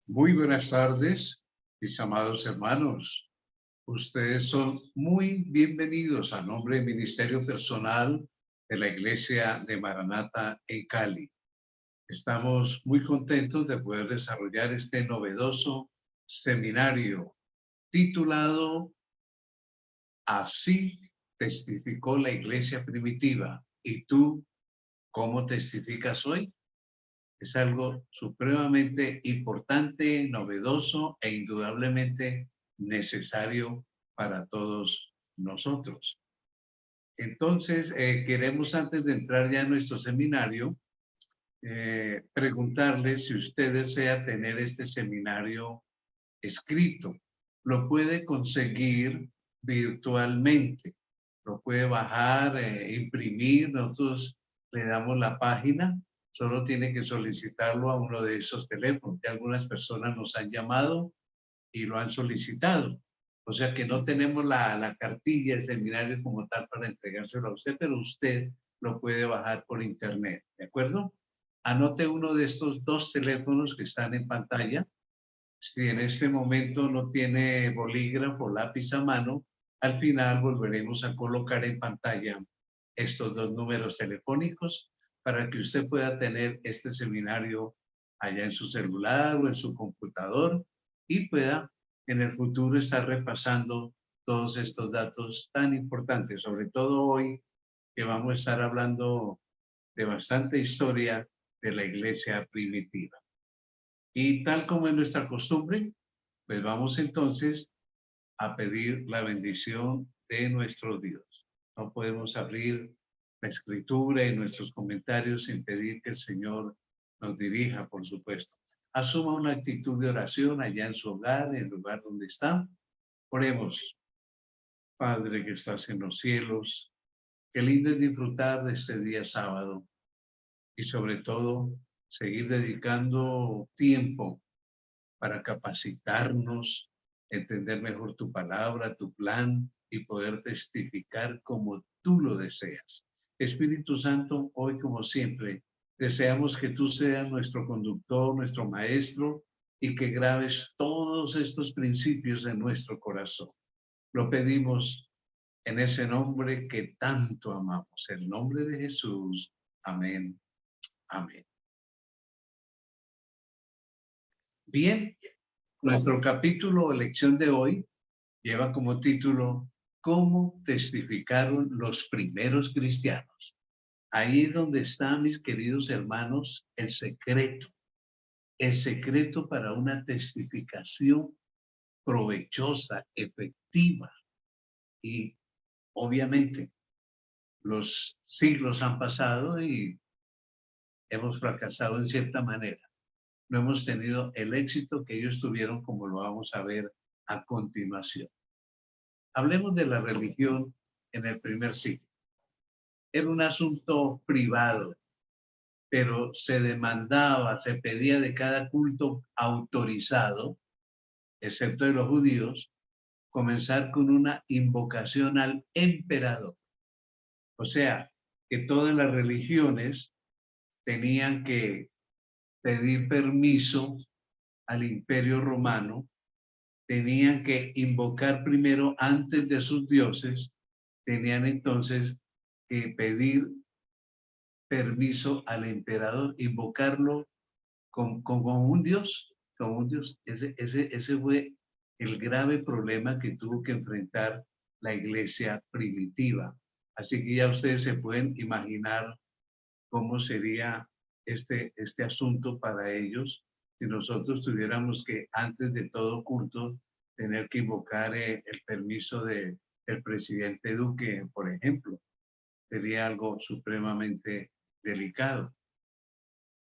Muy buenas tardes, mis amados hermanos. Ustedes son muy bienvenidos a nombre del Ministerio Personal de la Iglesia de Maranata en Cali. Estamos muy contentos de poder desarrollar este novedoso seminario titulado Así testificó la Iglesia primitiva. ¿Y tú cómo testificas hoy? Es algo supremamente importante, novedoso e indudablemente necesario para todos nosotros. Entonces, queremos antes de entrar ya en nuestro seminario, preguntarles si usted desea tener este seminario escrito. Lo puede conseguir virtualmente, lo puede bajar, imprimir. Nosotros le damos la página, solo tiene que solicitarlo a uno de esos teléfonos. Ya algunas personas nos han llamado y lo han solicitado. O sea que no tenemos la cartilla del seminario como tal para entregárselo a usted, pero usted lo puede bajar por internet, ¿de acuerdo? Anote uno de estos dos teléfonos que están en pantalla. Si en este momento no tiene bolígrafo o lápiz a mano, al final volveremos a colocar en pantalla estos dos números telefónicos para que usted pueda tener este seminario allá en su celular o en su computador y pueda en el futuro estar repasando todos estos datos tan importantes, sobre todo hoy que vamos a estar hablando de bastante historia de la iglesia primitiva. Y tal como es nuestra costumbre, pues vamos entonces a pedir la bendición de nuestro Dios. No podemos abrir la escritura y nuestros comentarios sin pedir que el Señor nos dirija, por supuesto. Asuma una actitud de oración allá en su hogar, en el lugar donde está. Oremos. Padre que estás en los cielos, qué lindo es disfrutar de este día sábado y sobre todo seguir dedicando tiempo para capacitarnos, entender mejor tu palabra, tu plan y poder testificar como tú lo deseas. Espíritu Santo, hoy como siempre, deseamos que tú seas nuestro conductor, nuestro maestro y que grabes todos estos principios en nuestro corazón. Lo pedimos en ese nombre que tanto amamos, el nombre de Jesús. Amén. Amén. Bien, nuestro capítulo o lección de hoy lleva como título ¿Cómo testificaron los primeros cristianos? Ahí es donde está, mis queridos hermanos, el secreto para una testificación provechosa, efectiva. Y obviamente los siglos han pasado y hemos fracasado en cierta manera. No hemos tenido el éxito que ellos tuvieron, como lo vamos a ver a continuación. Hablemos de la religión en el primer siglo. Era un asunto privado, pero se demandaba, se pedía de cada culto autorizado, excepto de los judíos, comenzar con una invocación al emperador. O sea, que todas las religiones tenían que pedir permiso al Imperio Romano, tenían que invocar primero antes de sus dioses, tenían entonces que pedir permiso al emperador, invocarlo como un dios, como un dios. Ese fue el grave problema que tuvo que enfrentar la iglesia primitiva. Así que ya ustedes se pueden imaginar cómo sería este asunto para ellos si nosotros tuviéramos que, antes de todo culto, tener que invocar el permiso del presidente Duque, por ejemplo. Sería algo supremamente delicado.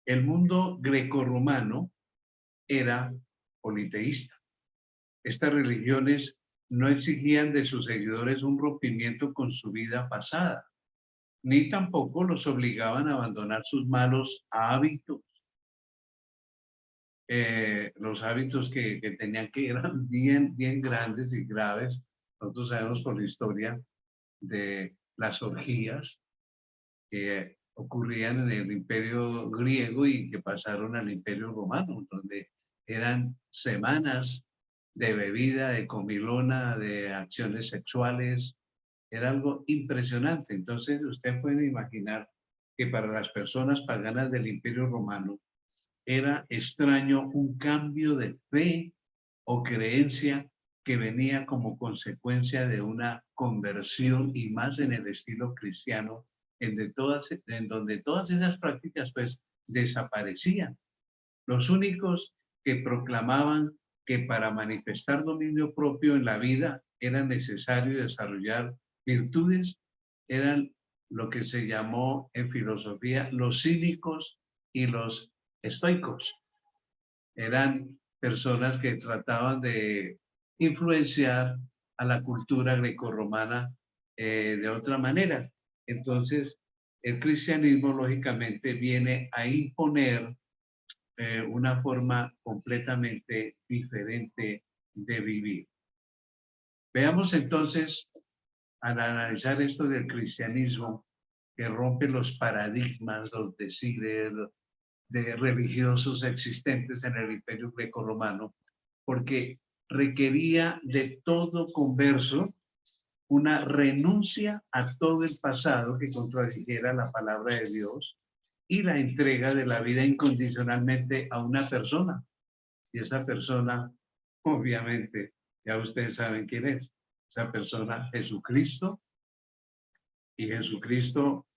El mundo grecorromano era politeísta. Estas religiones no exigían de sus seguidores un rompimiento con su vida pasada, ni tampoco los obligaban a abandonar sus malos hábitos. Los hábitos que tenían que eran bien grandes y graves. Nosotros sabemos por la historia de las orgías que ocurrían en el imperio griego y que pasaron al imperio romano, donde eran semanas de bebida, de comilona, de acciones sexuales. Era algo impresionante. Entonces, usted puede imaginar que para las personas paganas del Imperio Romano era extraño un cambio de fe o creencia que venía como consecuencia de una conversión y más en el estilo cristiano, en donde todas esas prácticas pues desaparecían. Los únicos que proclamaban que para manifestar dominio propio en la vida era necesario desarrollar virtudes eran lo que se llamó en filosofía los cínicos y los estoicos. Eran personas que trataban de influenciar a la cultura grecorromana de otra manera. Entonces, el cristianismo lógicamente viene a imponer una forma completamente diferente de vivir. Veamos entonces, al analizar esto del cristianismo, que rompe los paradigmas, los decires de religiosos existentes en el Imperio Grecorromano, porque requería de todo converso una renuncia a todo el pasado que contradijera la palabra de Dios y la entrega de la vida incondicionalmente a una persona. Y esa persona, obviamente, ya ustedes saben quién es. Esa persona, Jesucristo. Y Jesucristo,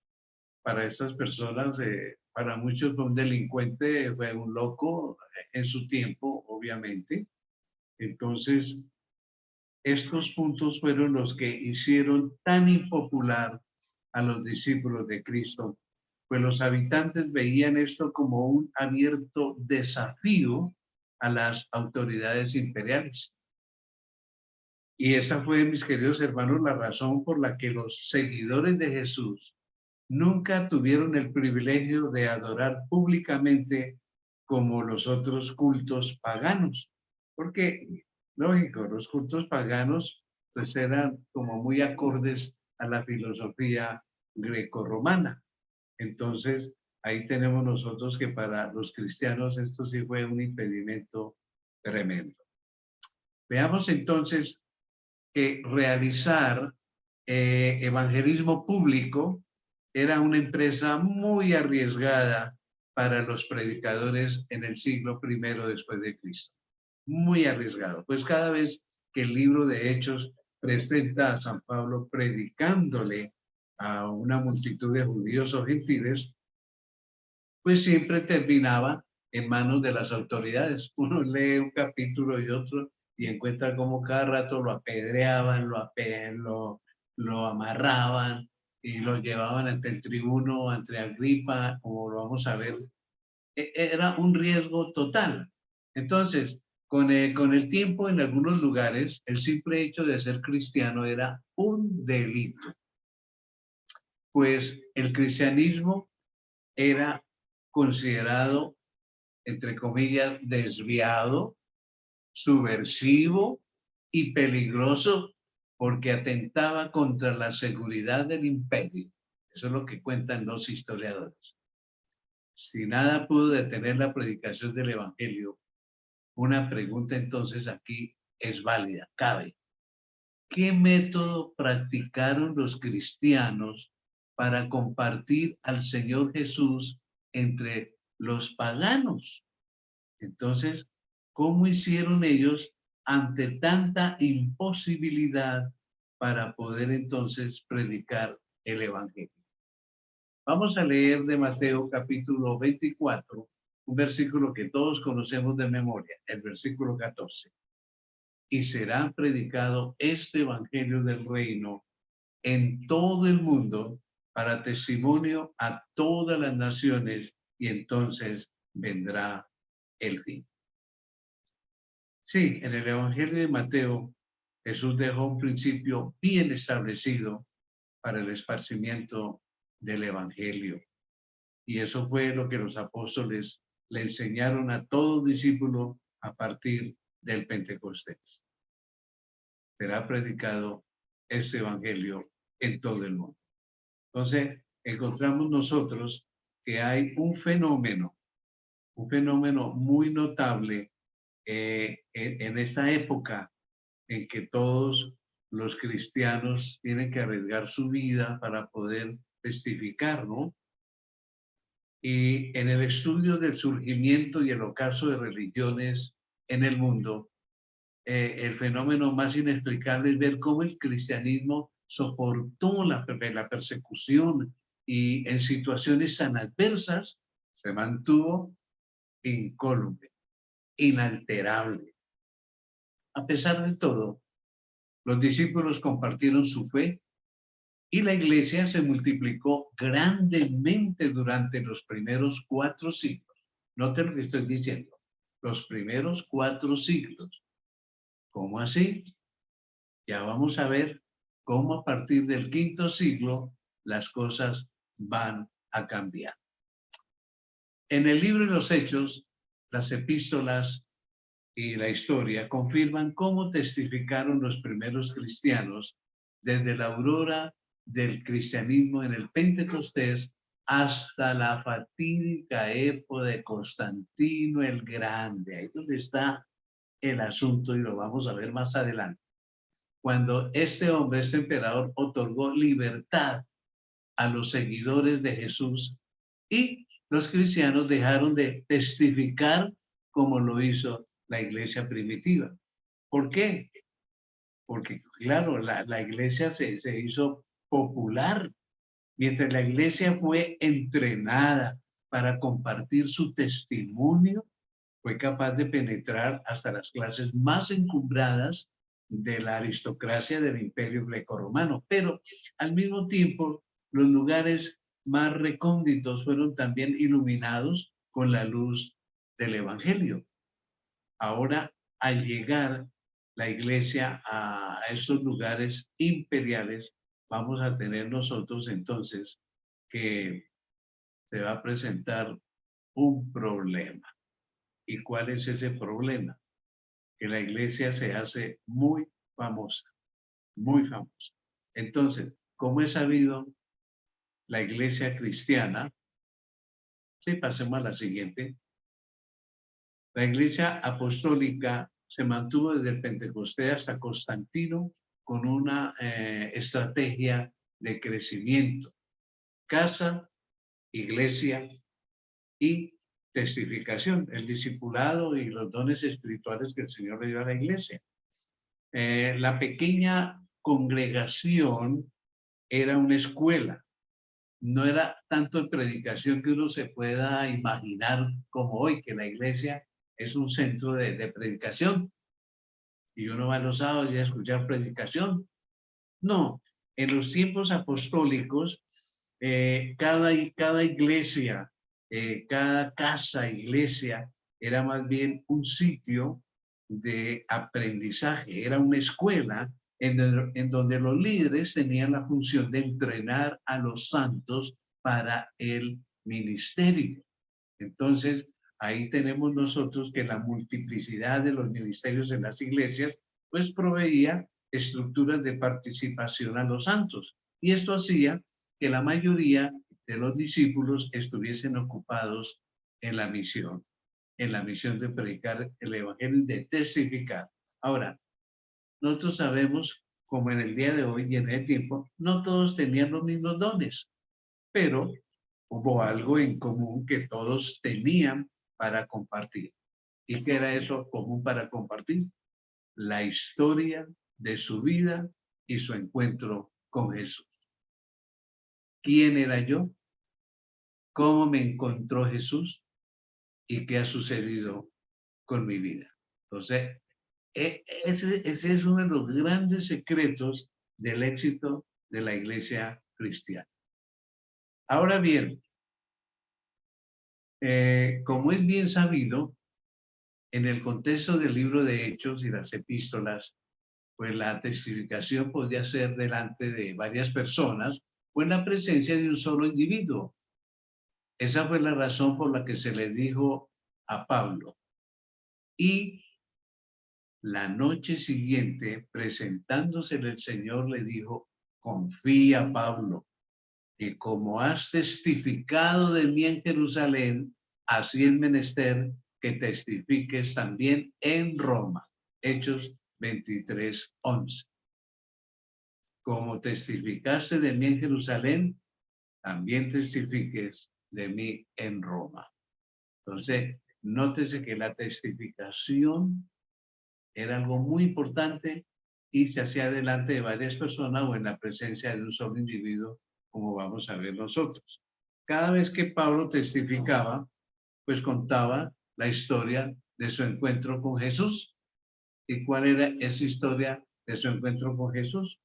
para estas personas, para muchos fue un delincuente, fue un loco en su tiempo, obviamente. Entonces, estos puntos fueron los que hicieron tan impopular a los discípulos de Cristo, pues los habitantes veían esto como un abierto desafío a las autoridades imperiales. Y esa fue, mis queridos hermanos, la razón por la que los seguidores de Jesús nunca tuvieron el privilegio de adorar públicamente como los otros cultos paganos, porque, lógico, los cultos paganos pues eran como muy acordes a la filosofía grecorromana. Entonces, ahí tenemos nosotros que para los cristianos esto sí fue un impedimento tremendo. Veamos entonces que realizar evangelismo público era una empresa muy arriesgada para los predicadores en el siglo I después de Cristo. Muy arriesgado. Pues cada vez que el libro de Hechos presenta a San Pablo predicándole a una multitud de judíos o gentiles, pues siempre terminaba en manos de las autoridades. Uno lee un capítulo y otro y encuentra como cada rato lo apedreaban, lo amarraban y lo llevaban ante el tribuno, ante Agripa, como lo vamos a ver. Era un riesgo total. Entonces, con el tiempo, en algunos lugares, el simple hecho de ser cristiano era un delito, pues el cristianismo era considerado, entre comillas, desviado, subversivo y peligroso porque atentaba contra la seguridad del imperio. Eso es lo que cuentan los historiadores. Si nada pudo detener la predicación del evangelio, una pregunta entonces aquí es válida, cabe. ¿Qué método practicaron los cristianos para compartir al Señor Jesús entre los paganos? Entonces, ¿cómo hicieron ellos ante tanta imposibilidad para poder entonces predicar el evangelio? Vamos a leer de Mateo capítulo 24, un versículo que todos conocemos de memoria, el versículo 14. Y será predicado este evangelio del reino en todo el mundo para testimonio a todas las naciones y entonces vendrá el fin. Sí, en el Evangelio de Mateo, Jesús dejó un principio bien establecido para el esparcimiento del Evangelio. Y eso fue lo que los apóstoles le enseñaron a todo discípulo a partir del Pentecostés. Será predicado este Evangelio en todo el mundo. Entonces, encontramos nosotros que hay un fenómeno muy notable en esta época en que todos los cristianos tienen que arriesgar su vida para poder testificar, ¿no? Y en el estudio del surgimiento y el ocaso de religiones en el mundo, el fenómeno más inexplicable es ver cómo el cristianismo soportó la persecución y en situaciones tan adversas se mantuvo incólume, inalterable. A pesar de todo, los discípulos compartieron su fe y la iglesia se multiplicó grandemente durante los primeros 4 siglos. Noten lo que estoy diciendo, los primeros 4 siglos. ¿Cómo así? Ya vamos a ver cómo a partir del 5º siglo las cosas van a cambiar. En el libro de los Hechos, las epístolas y la historia confirman cómo testificaron los primeros cristianos desde la aurora del cristianismo en el Pentecostés hasta la fatídica época de Constantino el Grande. Ahí es donde está el asunto y lo vamos a ver más adelante. Cuando este hombre, este emperador, otorgó libertad a los seguidores de Jesús y los cristianos dejaron de testificar como lo hizo la iglesia primitiva. ¿Por qué? Porque, claro, la iglesia se hizo popular. Mientras la iglesia fue entrenada para compartir su testimonio, fue capaz de penetrar hasta las clases más encumbradas de la aristocracia del imperio grecorromano. Pero al mismo tiempo, los lugares más recónditos fueron también iluminados con la luz del evangelio. Ahora, al llegar la iglesia a esos lugares imperiales, vamos a tener nosotros entonces que se va a presentar un problema. ¿Y cuál es ese problema? Que la iglesia se hace muy famosa, muy famosa. Entonces, ¿cómo es sabido la iglesia cristiana? Sí, pasemos a la siguiente. La iglesia apostólica se mantuvo desde el Pentecostés hasta Constantino con una estrategia de crecimiento. Casa, iglesia y testificación, el discipulado y los dones espirituales que el Señor le dio a la iglesia. La pequeña congregación era una escuela, no era tanto en predicación que uno se pueda imaginar como hoy, que la iglesia es un centro de predicación y uno va los sábados y a escuchar predicación. No, en los tiempos apostólicos, cada iglesia, cada casa, iglesia, era más bien un sitio de aprendizaje, era una escuela en donde los líderes tenían la función de entrenar a los santos para el ministerio. Entonces, ahí tenemos nosotros que la multiplicidad de los ministerios en las iglesias, pues proveía estructuras de participación a los santos. Y esto hacía que la mayoría de los discípulos estuviesen ocupados en la misión de predicar el evangelio y de testificar. Ahora, nosotros sabemos, como en el día de hoy y en el tiempo, no todos tenían los mismos dones, pero hubo algo en común que todos tenían para compartir. ¿Y qué era eso común para compartir? La historia de su vida y su encuentro con Jesús. ¿Quién era yo? ¿Cómo me encontró Jesús? ¿Y qué ha sucedido con mi vida? Entonces, ese es uno de los grandes secretos del éxito de la iglesia cristiana. Ahora bien, como es bien sabido, en el contexto del libro de Hechos y las epístolas, pues la testificación podía ser delante de varias personas o en la presencia de un solo individuo. Esa fue la razón por la que se le dijo a Pablo. Y la noche siguiente, presentándosele el Señor, le dijo, confía, Pablo, que como has testificado de mí en Jerusalén, así es menester que testifiques también en Roma. Hechos 23:11. Como testificaste de mí en Jerusalén, también testifiques de mí en Roma. Entonces, nótese que la testificación era algo muy importante y se hacía delante de varias personas o en la presencia de un solo individuo, como vamos a ver nosotros. Cada vez que Pablo testificaba, pues contaba la historia de su encuentro con Jesús. ¿Y cuál era esa historia de su encuentro con Jesús?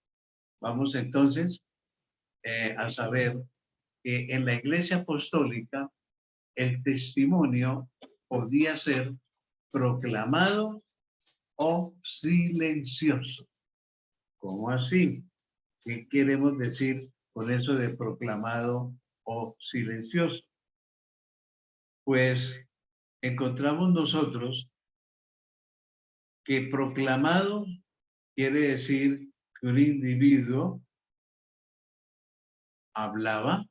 Vamos entonces a saber que en la iglesia apostólica el testimonio podía ser proclamado o silencioso. ¿Cómo así? ¿Qué queremos decir con eso de proclamado o silencioso? Pues encontramos nosotros que proclamado quiere decir que un individuo hablaba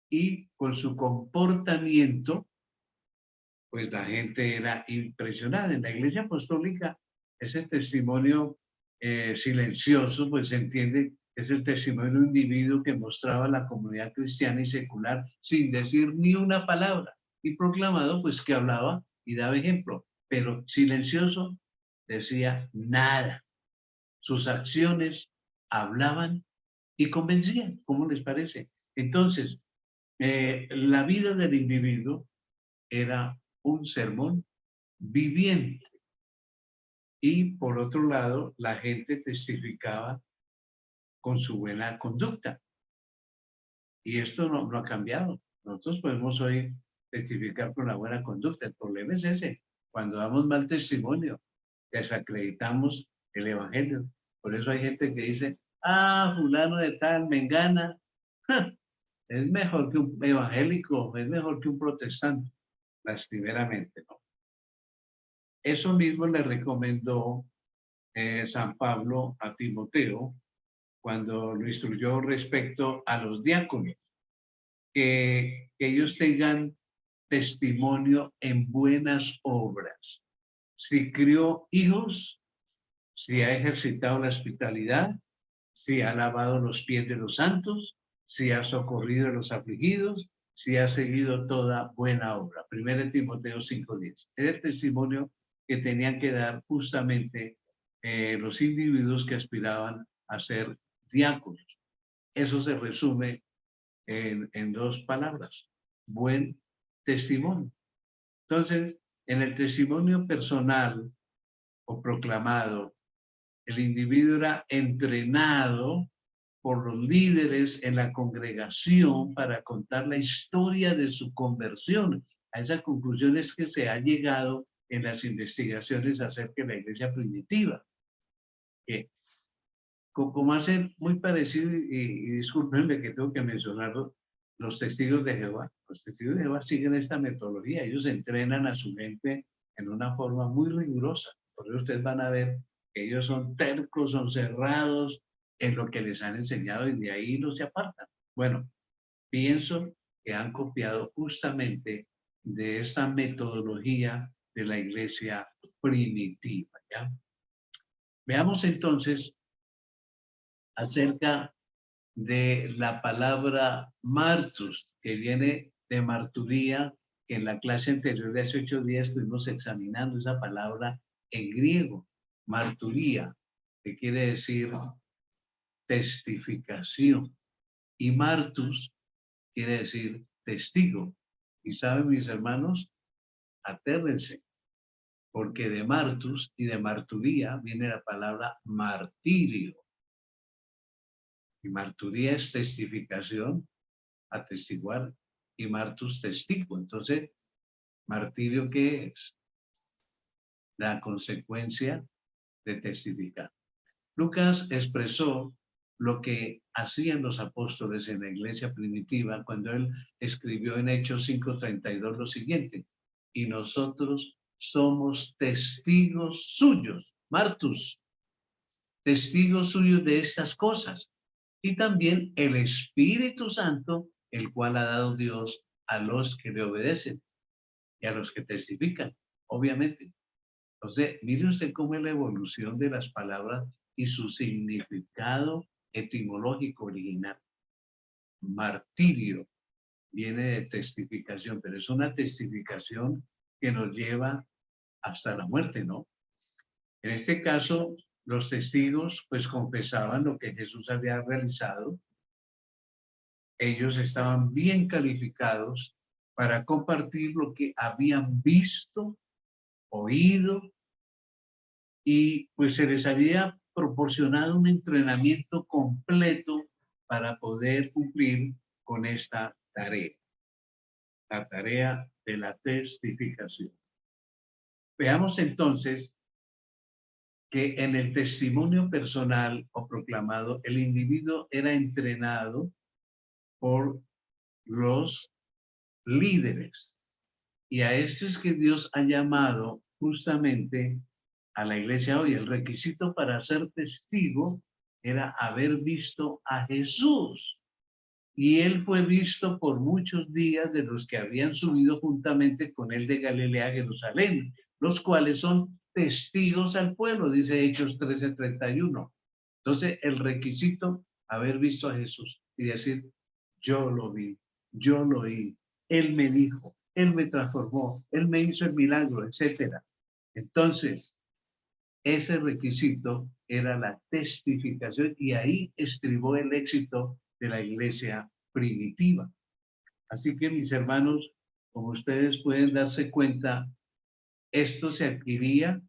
y con su comportamiento, pues la gente era impresionada. En la iglesia apostólica, ese testimonio silencioso, pues se entiende, es el testimonio de un individuo que mostraba a la comunidad cristiana y secular sin decir ni una palabra. Y proclamado, pues que hablaba y daba ejemplo, pero silencioso decía nada. Sus acciones hablaban y convencían. ¿Cómo les parece? Entonces, la vida del individuo era un sermón viviente. Y por otro lado, la gente testificaba con su buena conducta. Y esto no ha cambiado. Nosotros podemos hoy testificar con la buena conducta. El problema es ese. Cuando damos mal testimonio, desacreditamos el evangelio. Por eso hay gente que dice, fulano de tal, mengana, es mejor que un evangélico, es mejor que un protestante, lastimeramente, ¿no? Eso mismo le recomendó San Pablo a Timoteo cuando lo instruyó respecto a los diáconos, que ellos tengan testimonio en buenas obras. Si crió hijos, si ha ejercitado la hospitalidad, si ha lavado los pies de los santos, si ha socorrido a los afligidos, si ha seguido toda buena obra. 1 Timoteo 5:10. Es el testimonio que tenían que dar justamente los individuos que aspiraban a ser diáconos. Eso se resume en dos palabras: buen testimonio. Entonces, en el testimonio personal o proclamado, el individuo era entrenado por los líderes en la congregación para contar la historia de su conversión. A esas conclusiones que se ha llegado en las investigaciones acerca de la iglesia primitiva. Que, como hacen muy parecido, y discúlpenme que tengo que mencionarlo, los testigos de Jehová. Los testigos de Jehová siguen esta metodología. Ellos entrenan a su mente en una forma muy rigurosa. Por eso ustedes van a ver que ellos son tercos, son cerrados en lo que les han enseñado y de ahí no se apartan. Bueno, pienso que han copiado justamente de esta metodología de la iglesia primitiva, ¿ya? Veamos entonces acerca de la palabra martus, que viene de marturía, que en la clase anterior de hace 8 días estuvimos examinando esa palabra en griego, marturía, que quiere decir testificación, y martus quiere decir testigo. Y saben, mis hermanos, atérrense, porque de martus y de marturía viene la palabra martirio. Y marturía es testificación, atestiguar, y martus testigo. Entonces, martirio, ¿qué es? La consecuencia de testificar. Lucas expresó lo que hacían los apóstoles en la iglesia primitiva cuando él escribió en Hechos 5:32 lo siguiente: y nosotros somos testigos suyos, martus, testigos suyos de estas cosas, y también el Espíritu Santo, el cual ha dado Dios a los que le obedecen. y a los que testifican, obviamente. Entonces, mire usted cómo es la evolución de las palabras y su significado etimológico original. Martirio viene de testificación, pero es una testificación que nos lleva hasta la muerte, ¿no? En este caso, los testigos pues confesaban lo que Jesús había realizado. Ellos estaban bien calificados para compartir lo que habían visto, oído, y pues se les había proporcionado un entrenamiento completo para poder cumplir con esta tarea, la tarea de la testificación. Veamos entonces que en el testimonio personal o proclamado, el individuo era entrenado por los líderes. Y a esto es que Dios ha llamado justamente a la iglesia hoy. El requisito para ser testigo era haber visto a Jesús. Y él fue visto por muchos días de los que habían subido juntamente con él de Galilea a Jerusalén, los cuales son testigos al pueblo, dice Hechos 13:31. Entonces, el requisito, haber visto a Jesús y decir, yo lo vi, yo lo oí, él me dijo, él me transformó, él me hizo el milagro, etcétera. Entonces, ese requisito era la testificación y ahí estribó el éxito de la iglesia primitiva. Así que, mis hermanos, como ustedes pueden darse cuenta, esto se adquiría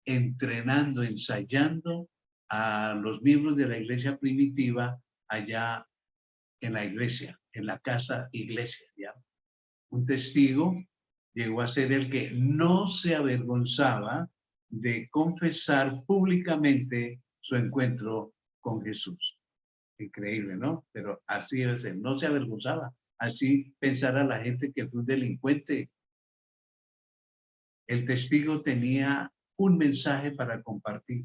entrenando, ensayando a los miembros de la iglesia primitiva allá en la iglesia, en la casa iglesia, ¿ya? Un testigo llegó a ser el que no se avergonzaba de confesar públicamente su encuentro con Jesús. Increíble, ¿no? Pero así es él, no se avergonzaba. Así pensara la gente que fue un delincuente. El testigo tenía un mensaje para compartir.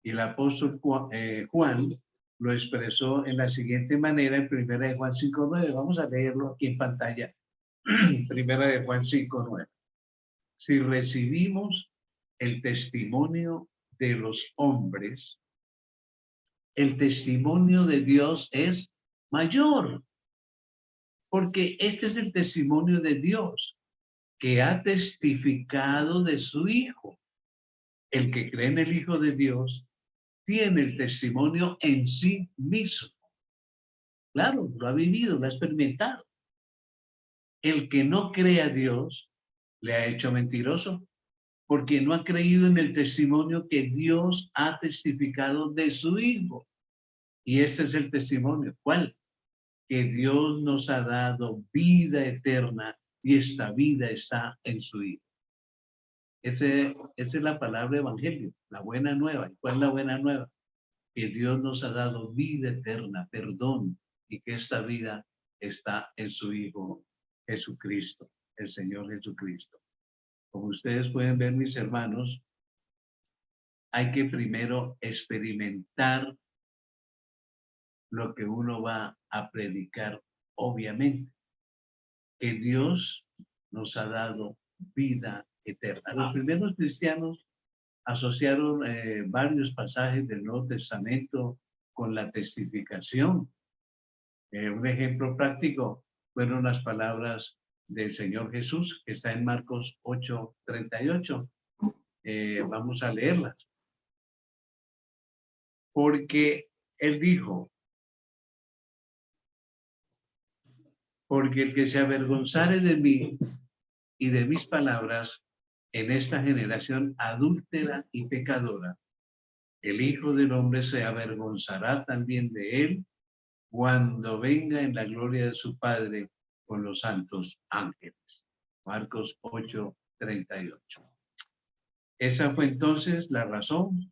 Y el apóstol Juan lo expresó en la siguiente manera en 1 Juan 5:9. Vamos a leerlo aquí en pantalla. 1 Juan 5:9. Si recibimos el testimonio de los hombres, el testimonio de Dios es mayor, porque este es el testimonio de Dios, que ha testificado de su Hijo. El que cree en el Hijo de Dios tiene el testimonio en sí mismo. Claro, lo ha vivido, lo ha experimentado. El que no cree a Dios le ha hecho mentiroso, porque no ha creído en el testimonio que Dios ha testificado de su Hijo. Y este es el testimonio. ¿Cuál? Que Dios nos ha dado vida eterna y esta vida está en su Hijo. Esa es la palabra evangelio, la buena nueva. ¿Y cuál es la buena nueva? Que Dios nos ha dado vida eterna, perdón, y que esta vida está en su Hijo Jesucristo, el Señor Jesucristo. Como ustedes pueden ver, mis hermanos, hay que primero experimentar lo que uno va a predicar, obviamente, que Dios nos ha dado vida eterna. Los primeros cristianos asociaron varios pasajes del Nuevo Testamento con la testificación. Un ejemplo práctico fueron las palabras del Señor Jesús, que está en Marcos 8:38. Vamos a leerlas. Porque él dijo, porque el que se avergonzare de mí y de mis palabras en esta generación adúltera y pecadora, el Hijo del Hombre se avergonzará también de él cuando venga en la gloria de su Padre con los santos ángeles. Marcos 8:38. Esa fue entonces la razón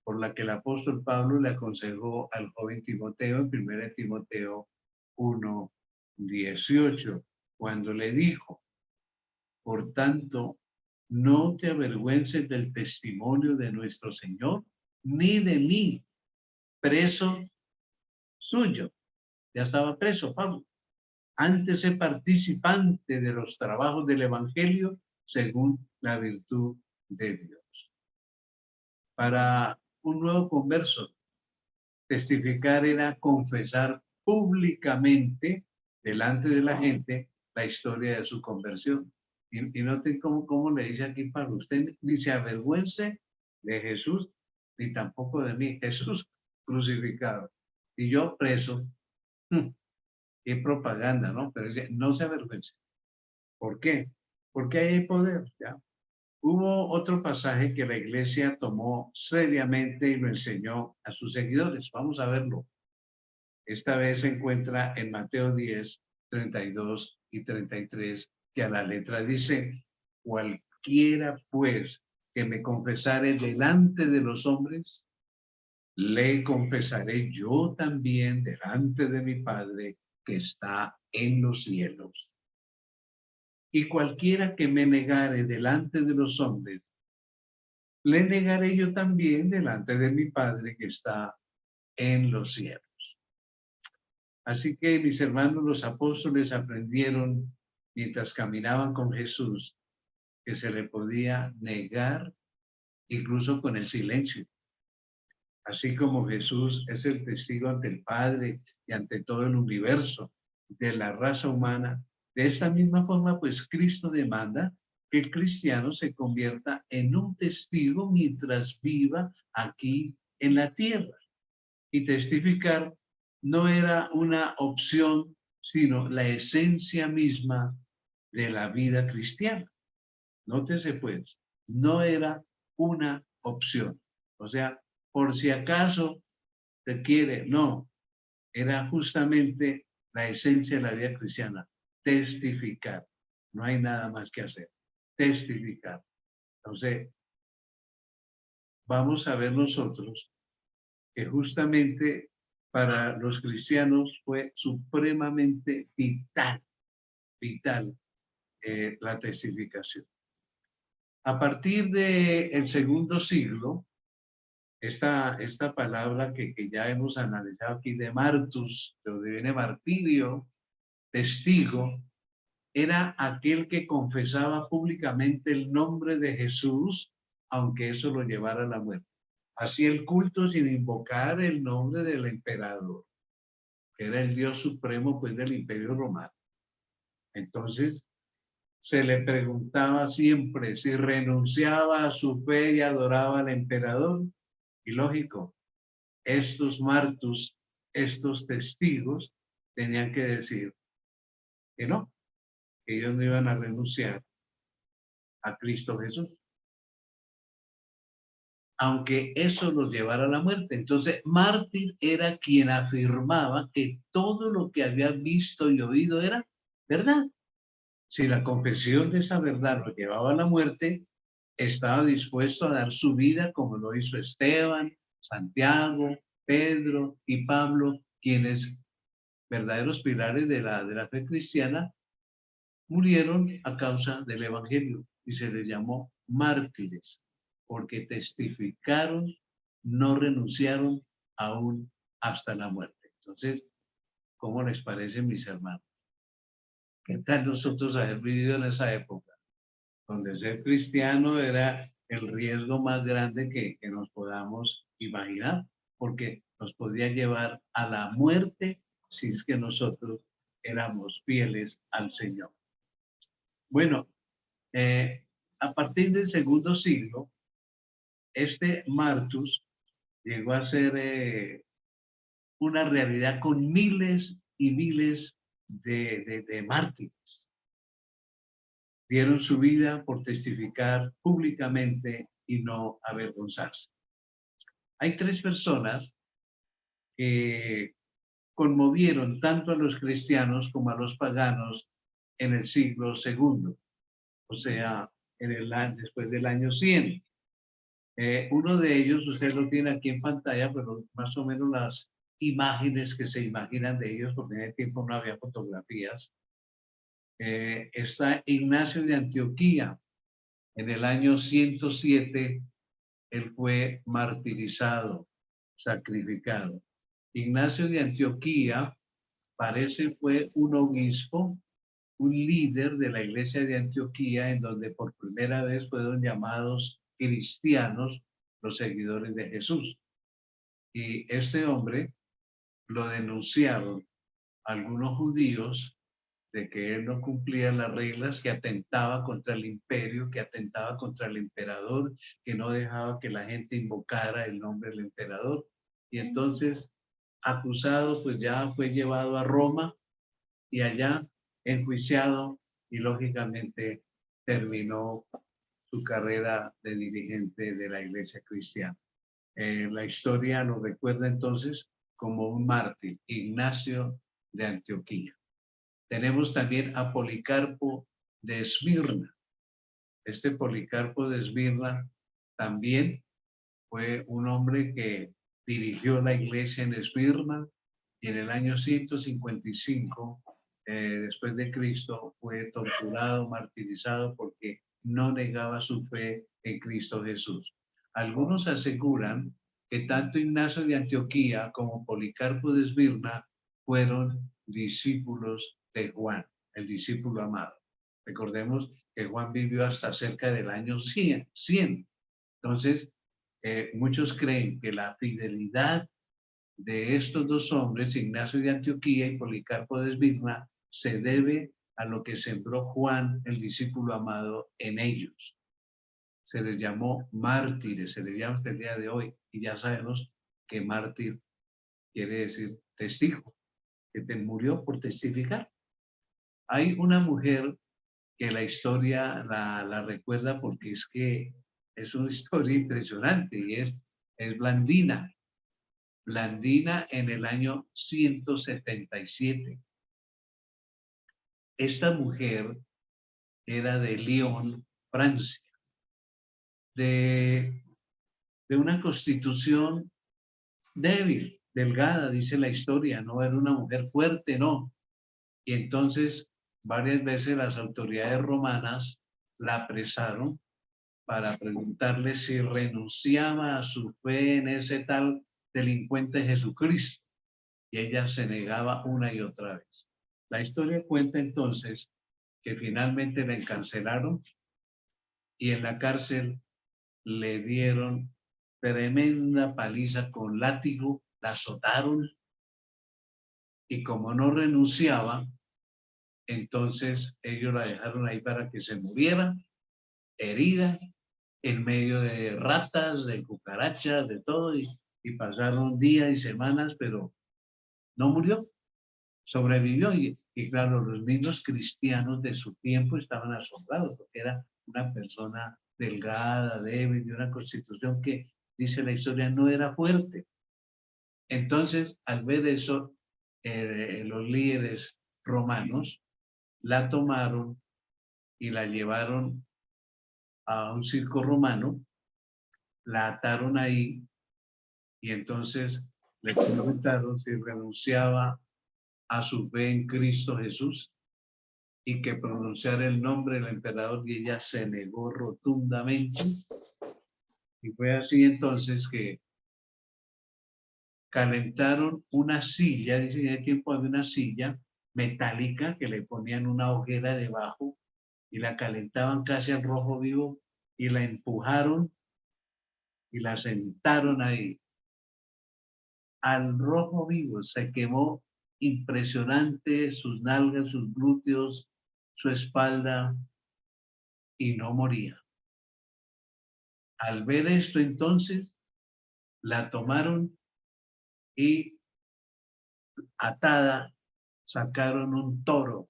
por la que el apóstol Pablo le aconsejó al joven Timoteo en 1 Timoteo 1:18, cuando le dijo, por tanto, no te avergüences del testimonio de nuestro Señor, ni de mí, preso suyo. Ya estaba preso Pablo. Antes sé participante de los trabajos del Evangelio según la virtud de Dios. Para un nuevo converso, testificar era confesar públicamente delante de la gente la historia de su conversión. Y noten cómo le dice aquí Pablo, usted ni se avergüence de Jesús, ni tampoco de mí. Jesús crucificado y yo preso. Qué propaganda, ¿no? Pero dice, no se avergüence. ¿Por qué? Porque ahí hay poder, ¿ya? Hubo otro pasaje que la iglesia tomó seriamente y lo enseñó a sus seguidores. Vamos a verlo. Esta vez se encuentra en Mateo 10, 32 y 33, que a la letra dice, cualquiera pues que me confesare delante de los hombres, le confesaré yo también delante de mi Padre que está en los cielos. Y cualquiera que me negare delante de los hombres, le negaré yo también delante de mi Padre que está en los cielos. Así que mis hermanos, los apóstoles aprendieron mientras caminaban con Jesús que se le podía negar incluso con el silencio. Así como Jesús es el testigo ante el Padre y ante todo el universo de la raza humana, de esta misma forma, pues Cristo demanda que el cristiano se convierta en un testigo mientras viva aquí en la tierra. Y testificar no era una opción, sino la esencia misma de la vida cristiana. Nótese pues, no era una opción. O sea, por si acaso te quiere, no, era justamente la esencia de la vida cristiana, testificar. No hay nada más que hacer, testificar. Entonces, vamos a ver nosotros que justamente para los cristianos fue supremamente vital la testificación. A partir del segundo siglo, esta palabra que ya hemos analizado aquí de martus, de donde viene martirio, testigo, era aquel que confesaba públicamente el nombre de Jesús, aunque eso lo llevara a la muerte. Hacía el culto sin invocar el nombre del emperador, que era el Dios supremo pues del Imperio Romano. Entonces, se le preguntaba siempre si renunciaba a su fe y adoraba al emperador. Y lógico, estos martus, estos testigos, tenían que decir que no, que ellos no iban a renunciar a Cristo Jesús, aunque eso los llevara a la muerte. Entonces, mártir era quien afirmaba que todo lo que había visto y oído era verdad. Si la confesión de esa verdad lo llevaba a la muerte, estaba dispuesto a dar su vida como lo hizo Esteban, Santiago, Pedro y Pablo, quienes verdaderos pilares de la fe cristiana, murieron a causa del evangelio y se les llamó mártires, porque testificaron, no renunciaron aún hasta la muerte. Entonces, ¿cómo les parece, mis hermanos? ¿Qué tal nosotros haber vivido en esa época, donde ser cristiano era el riesgo más grande que nos podamos imaginar, porque nos podía llevar a la muerte si es que nosotros éramos fieles al Señor? Bueno, a partir del segundo siglo, este Martus llegó a ser una realidad con miles y miles de mártires. Dieron su vida por testificar públicamente y no avergonzarse. Hay tres personas que conmovieron tanto a los cristianos como a los paganos en el siglo segundo, o sea, después del año 100. Uno de ellos, usted lo tiene aquí en pantalla, pero más o menos las imágenes que se imaginan de ellos, porque en ese tiempo no había fotografías. Está Ignacio de Antioquía. En el año 107, él fue martirizado, sacrificado. Ignacio de Antioquía parece fue un obispo, un líder de la iglesia de Antioquía, en donde por primera vez fueron llamados cristianos los seguidores de Jesús. Y este hombre lo denunciaron algunos judíos de que él no cumplía las reglas, que atentaba contra el imperio, que atentaba contra el emperador, que no dejaba que la gente invocara el nombre del emperador. Y entonces, acusado, pues ya fue llevado a Roma y allá enjuiciado y lógicamente terminó su carrera de dirigente de la iglesia cristiana. La historia lo recuerda entonces como un mártir, Ignacio de Antioquía. Tenemos también a Policarpo de Esmirna. Este Policarpo de Esmirna también fue un hombre que dirigió la iglesia en Esmirna y en el año 155 después de Cristo fue torturado, martirizado porque no negaba su fe en Cristo Jesús. Algunos aseguran que tanto Ignacio de Antioquía como Policarpo de Esmirna fueron discípulos de Juan, el discípulo amado. Recordemos que Juan vivió hasta cerca del año 100. Entonces, muchos creen que la fidelidad de estos dos hombres, Ignacio de Antioquía y Policarpo de Esmirna, se debe a lo que sembró Juan, el discípulo amado, en ellos. Se les llamó mártires, se les llama hasta el día de hoy, y ya sabemos que mártir quiere decir testigo, que te murió por testificar. Hay una mujer que la historia la recuerda porque es que es una historia impresionante y es Blandina. Blandina en el año 177. Esta mujer era de Lyon, Francia, de, de una constitución débil, delgada, dice la historia, no era una mujer fuerte, no. Y entonces varias veces las autoridades romanas la apresaron para preguntarle si renunciaba a su fe en ese tal delincuente Jesucristo. Y ella se negaba una y otra vez. La historia cuenta entonces que finalmente la encarcelaron y en la cárcel le dieron tremenda paliza con látigo, la azotaron y como no renunciaba, entonces ellos la dejaron ahí para que se muriera, herida, en medio de ratas, de cucarachas, de todo, y pasaron días y semanas, pero no murió, sobrevivió. Y claro, los mismos cristianos de su tiempo estaban asombrados, porque era una persona delgada, débil, de una constitución que, dice la historia, no era fuerte. Entonces, al ver eso, los líderes romanos la tomaron y la llevaron a un circo romano, la ataron ahí y entonces le preguntaron si renunciaba a su fe en Cristo Jesús y que pronunciara el nombre del emperador y ella se negó rotundamente. Y fue así entonces que calentaron una silla, dice que en el tiempo había una silla metálica que le ponían una hoguera debajo y la calentaban casi al rojo vivo y la empujaron y la sentaron ahí. Al rojo vivo se quemó impresionante sus nalgas, sus glúteos, su espalda y no moría. Al ver esto entonces la tomaron y atada sacaron un toro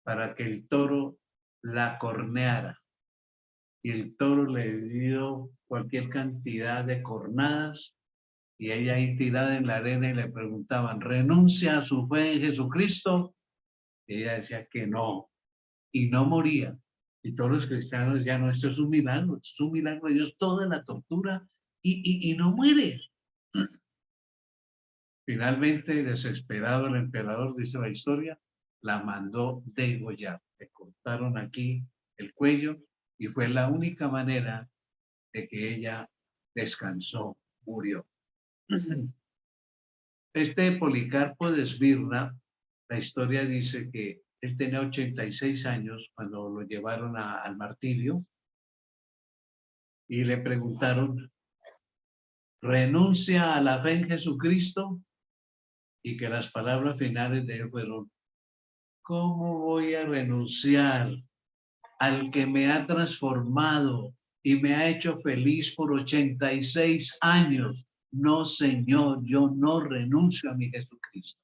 para que el toro la corneara y el toro le dio cualquier cantidad de cornadas y ella ahí tirada en la arena y le preguntaban, ¿renuncia a su fe en Jesucristo? Y ella decía que no, y no moría. Y todos los cristianos decían, no, esto es un milagro, esto es un milagro de Dios, toda la tortura y no muere. Finalmente, desesperado el emperador, dice la historia, la mandó degollar. Le cortaron aquí el cuello y fue la única manera de que ella descansó, murió. Este Policarpo de Esmirna, la historia dice que él tenía 86 años cuando lo llevaron al martirio y le preguntaron, ¿renuncia a la fe en Jesucristo? Y que las palabras finales de él fueron, ¿cómo voy a renunciar al que me ha transformado y me ha hecho feliz por 86 años? No, Señor, yo no renuncio a mi Jesucristo.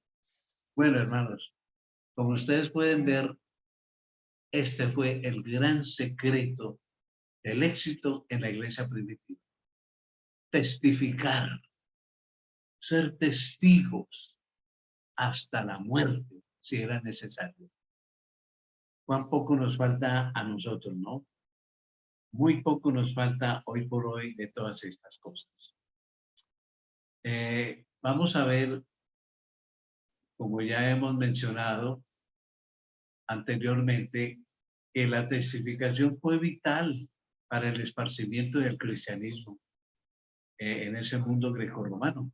Bueno, hermanos, como ustedes pueden ver, este fue el gran secreto del éxito en la iglesia primitiva. Testificar, ser testigos hasta la muerte, si era necesario. ¿Cuán poco nos falta a nosotros, no? Muy poco nos falta hoy por hoy de todas estas cosas. Vamos a ver, como ya hemos mencionado anteriormente, que la testificación fue vital para el esparcimiento del cristianismo en ese mundo grecorromano.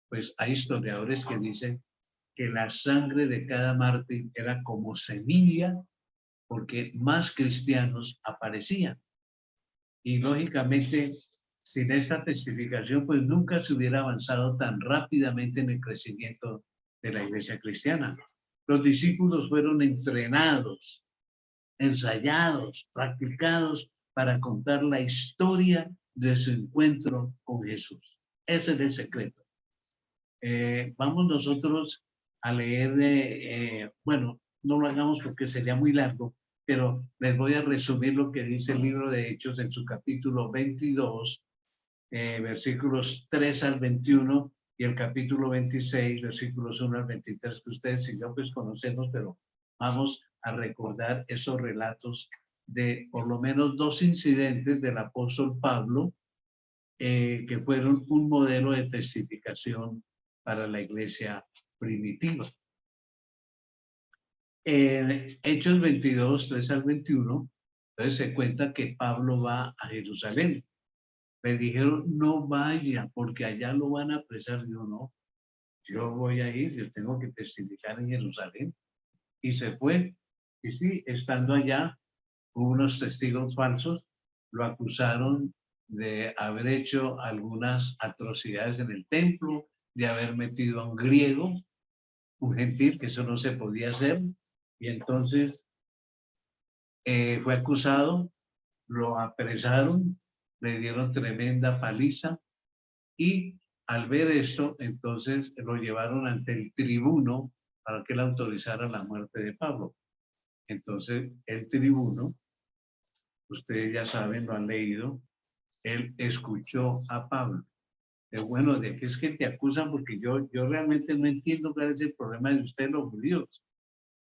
Pues hay historiadores que dicen que la sangre de cada mártir era como semilla porque más cristianos aparecían. Y lógicamente, sin esta testificación, pues nunca se hubiera avanzado tan rápidamente en el crecimiento de la iglesia cristiana. Los discípulos fueron entrenados, ensayados, practicados para contar la historia de su encuentro con Jesús. Ese es el secreto. Vamos nosotros a leer, bueno, no lo hagamos porque sería muy largo, pero les voy a resumir lo que dice el libro de Hechos en su capítulo 22, versículos 3 al 21 y el capítulo 26, versículos 1 al 23, que ustedes y yo pues conocemos, pero vamos a recordar esos relatos de por lo menos dos incidentes del apóstol Pablo que fueron un modelo de testificación para la iglesia primitiva. En Hechos 22, 3 al 21, entonces se cuenta que Pablo va a Jerusalén. Me dijeron, no vaya, porque allá lo van a apresar. Yo no, yo voy a ir, yo tengo que testificar en Jerusalén. Y se fue. Y sí, estando allá, hubo unos testigos falsos, lo acusaron de haber hecho algunas atrocidades en el templo, de haber metido a un griego, un gentil, que eso no se podía hacer. Y entonces fue acusado, lo apresaron, le dieron tremenda paliza y al ver esto, entonces lo llevaron ante el tribuno para que le autorizara la muerte de Pablo. Entonces el tribuno, ustedes ya saben, lo han leído, él escuchó a Pablo. Bueno, ¿de qué es que te acusan? Porque yo realmente no entiendo cuál es el problema de ustedes los judíos.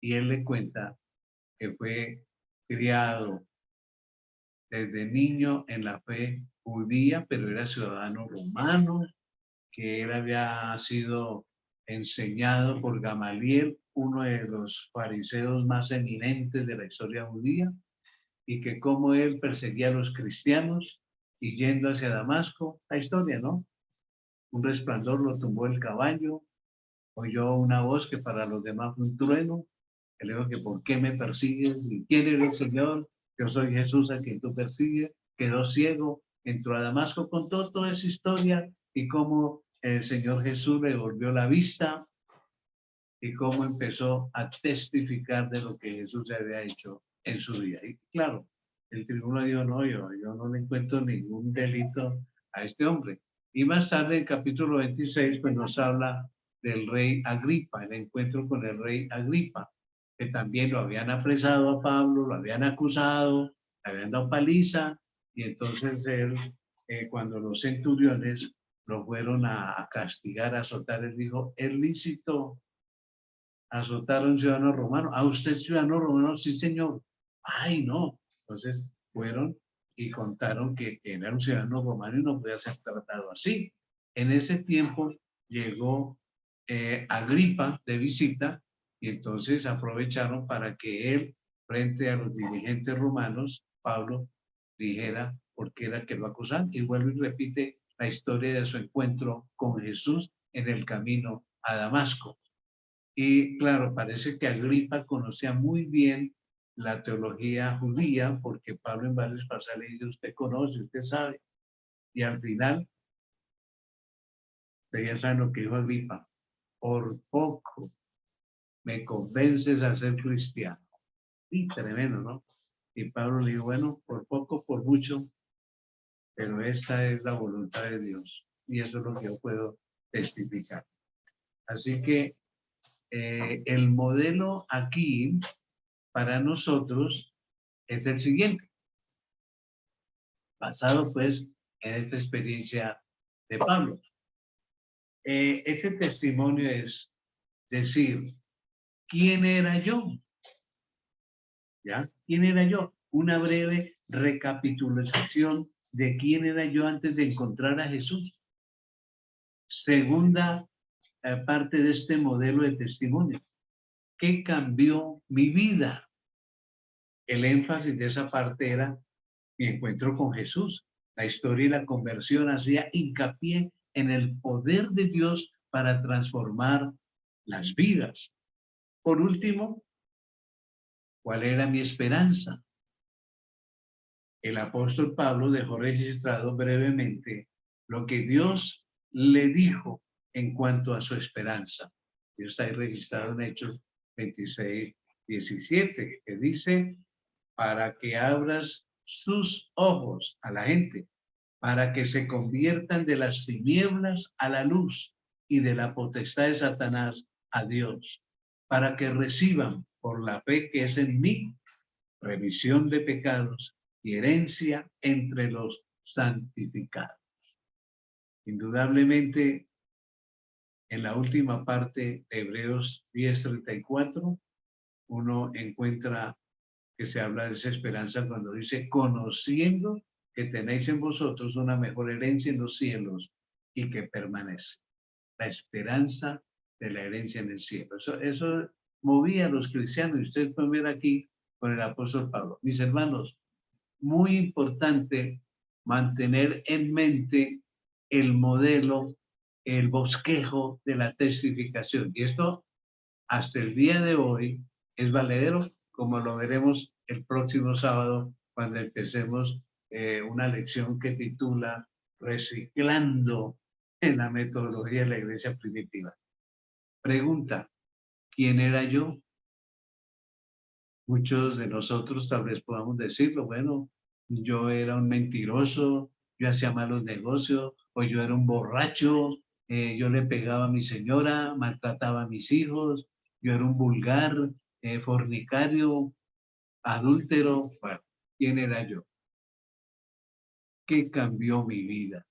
Y él le cuenta que fue criado desde niño en la fe judía, pero era ciudadano romano, que él había sido enseñado por Gamaliel, uno de los fariseos más eminentes de la historia judía, y que como él perseguía a los cristianos y yendo hacia Damasco, la historia, ¿no? Un resplandor lo tumbó el caballo, oyó una voz que para los demás fue un trueno, que le dijo que ¿por qué me persigues? ¿Y quién eres, Señor? Yo soy Jesús a quien tú persigues. Quedó ciego, entró a Damasco, contó toda esa historia y cómo el Señor Jesús le volvió la vista y cómo empezó a testificar de lo que Jesús le había hecho en su vida. Y claro, el tribunal dijo, no, yo no le encuentro ningún delito a este hombre. Y más tarde, en capítulo 26, pues nos habla del rey Agripa, el encuentro con el rey Agripa, que también lo habían apresado a Pablo, lo habían acusado, le habían dado paliza, y entonces él, cuando los centuriones lo fueron a castigar, a azotar, él dijo, es lícito azotar a un ciudadano romano. ¿A usted ciudadano romano? Sí, señor. Ay, no. Entonces fueron y contaron que era un ciudadano romano y no podía ser tratado así. En ese tiempo llegó Agripa de visita y entonces aprovecharon para que él, frente a los dirigentes romanos, Pablo, dijera por qué era que lo acusaban y vuelve y repite la historia de su encuentro con Jesús en el camino a Damasco. Y claro, parece que Agripa conocía muy bien la teología judía, porque Pablo en varios pasajes le dice, usted conoce, usted sabe. Y al final, usted ya sabe lo que dijo Agripa, por poco me convences a ser cristiano. Y tremendo, ¿no? Y Pablo le dijo, bueno, por poco, por mucho, pero esta es la voluntad de Dios. Y eso es lo que yo puedo testificar. Así que el modelo aquí para nosotros es el siguiente, basado pues en esta experiencia de Pablo. Ese testimonio es decir, ¿quién era yo? ¿Ya? ¿Quién era yo? Una breve recapitulación de quién era yo antes de encontrar a Jesús. Segunda parte de este modelo de testimonio. ¿Qué cambió mi vida? El énfasis de esa parte era mi encuentro con Jesús. La historia y la conversión hacía hincapié en el poder de Dios para transformar las vidas. Por último, ¿cuál era mi esperanza? El apóstol Pablo dejó registrado brevemente lo que Dios le dijo en cuanto a su esperanza. Y está ahí registrado en Hechos 26, 17, que dice, para que abras sus ojos a la gente, para que se conviertan de las tinieblas a la luz y de la potestad de Satanás a Dios, para que reciban por la fe que es en mí, remisión de pecados y herencia entre los santificados. Indudablemente, en la última parte de Hebreos 10:34, uno encuentra que se habla de esa esperanza cuando dice, conociendo que tenéis en vosotros una mejor herencia en los cielos y que permanece. La esperanza de la herencia en el cielo. Eso movía a los cristianos y ustedes pueden ver aquí con el apóstol Pablo. Mis hermanos, muy importante mantener en mente el modelo, el bosquejo de la testificación. Y esto hasta el día de hoy es valedero, como lo veremos el próximo sábado cuando empecemos una lección que titula Reciclando en la metodología de la iglesia primitiva. Pregunta, ¿quién era yo? Muchos de nosotros tal vez podamos decirlo, bueno, yo era un mentiroso, yo hacía malos negocios, o yo era un borracho, yo le pegaba a mi señora, maltrataba a mis hijos, yo era un vulgar, fornicario, adúltero. Bueno, ¿quién era yo? ¿Qué cambió mi vida?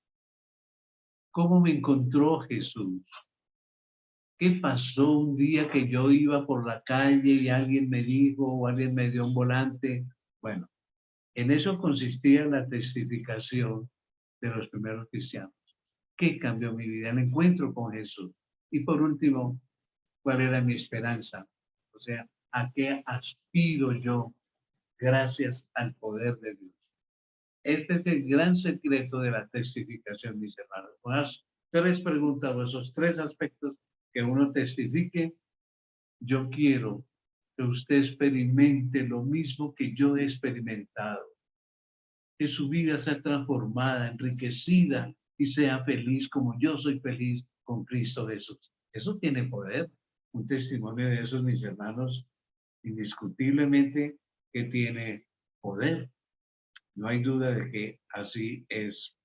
¿Cómo me encontró Jesús? ¿Qué pasó un día que yo iba por la calle y alguien me dijo o alguien me dio un volante? Bueno, en eso consistía la testificación de los primeros cristianos. ¿Qué cambió mi vida? El encuentro con Jesús. Y por último, ¿cuál era mi esperanza? O sea, ¿a qué aspiro yo gracias al poder de Dios? Este es el gran secreto de la testificación, mis hermanos. Unas tres preguntas o esos tres aspectos que uno testifique. Yo quiero que usted experimente lo mismo que yo he experimentado. Que su vida sea transformada, enriquecida y sea feliz como yo soy feliz con Cristo Jesús. Eso tiene poder. Un testimonio de esos, mis hermanos, indiscutiblemente que tiene poder. No hay duda de que así es.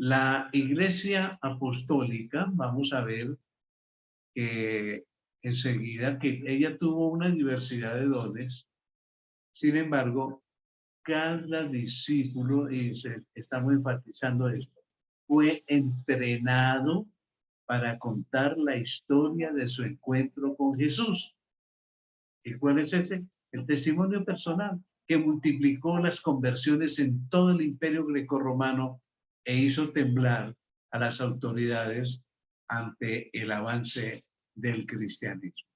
La Iglesia Apostólica, vamos a ver que enseguida que ella tuvo una diversidad de dones, sin embargo, cada discípulo, y estamos enfatizando esto, fue entrenado para contar la historia de su encuentro con Jesús. ¿Y cuál es ese? El testimonio personal que multiplicó las conversiones en todo el imperio grecorromano e hizo temblar a las autoridades ante el avance del cristianismo.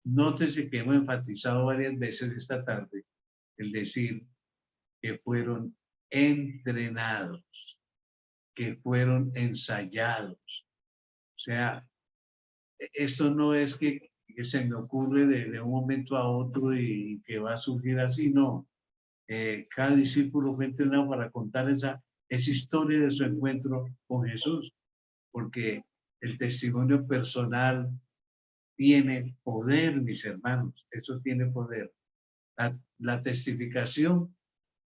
Nótese que hemos enfatizado varias veces esta tarde el decir que fueron entrenados, que fueron ensayados. O sea, esto no es que se me ocurre de un momento a otro y que va a surgir así, no. Cada discípulo fue entrenado para contar esa historia de su encuentro con Jesús, porque el testimonio personal tiene poder, mis hermanos, eso tiene poder. La testificación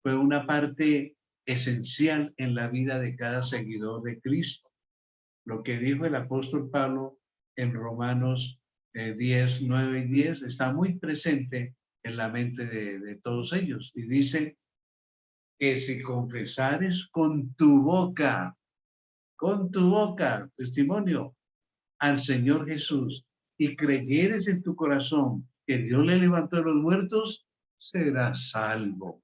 fue una parte esencial en la vida de cada seguidor de Cristo. Lo que dijo el apóstol Pablo en Romanos 10, 9 y 10 está muy presente en la mente de todos ellos. Y dice que si confesares con tu boca, testimonio, al Señor Jesús y creyeres en tu corazón que Dios le levantó de los muertos, serás salvo.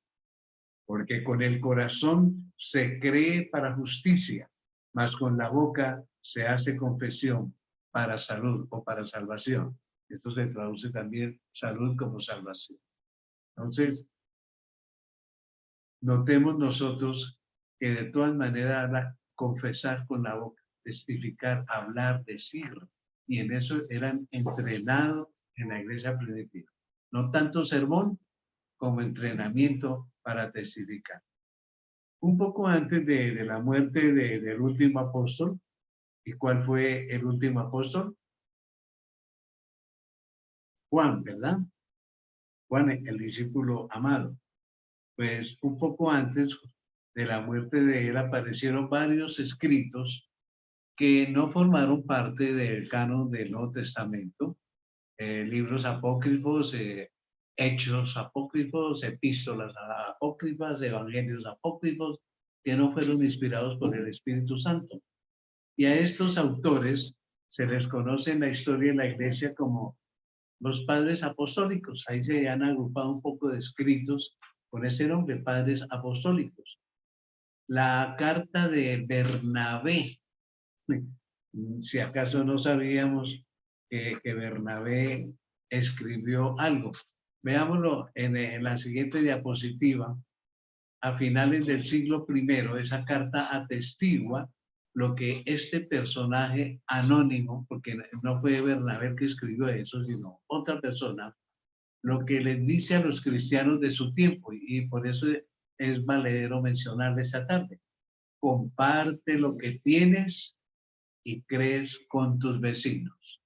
Porque con el corazón se cree para justicia, mas con la boca se hace confesión para salud o para salvación. Esto se traduce también salud como salvación. Entonces, notemos nosotros que de todas maneras confesar con la boca, testificar, hablar, decir, y en eso eran entrenados en la iglesia primitiva. No tanto sermón como entrenamiento para testificar. Un poco antes de la muerte del último apóstol, ¿y cuál fue el último apóstol? Juan, ¿verdad? Juan, el discípulo amado. Pues un poco antes de la muerte de él aparecieron varios escritos que no formaron parte del canon del Nuevo Testamento, libros apócrifos, hechos apócrifos, epístolas apócrifas, evangelios apócrifos, que no fueron inspirados por el Espíritu Santo. Y a estos autores se les conoce en la historia de la iglesia como los padres apostólicos. Ahí se han agrupado un poco de escritos con ese nombre, padres apostólicos. La carta de Bernabé, si acaso no sabíamos que Bernabé escribió algo. Veámoslo en la siguiente diapositiva. A finales del siglo I, esa carta atestigua lo que este personaje anónimo, porque no fue Bernabé el que escribió eso, sino otra persona, lo que les dice a los cristianos de su tiempo, y por eso es valedero mencionarle esta tarde. Comparte lo que tienes y crees con tus vecinos.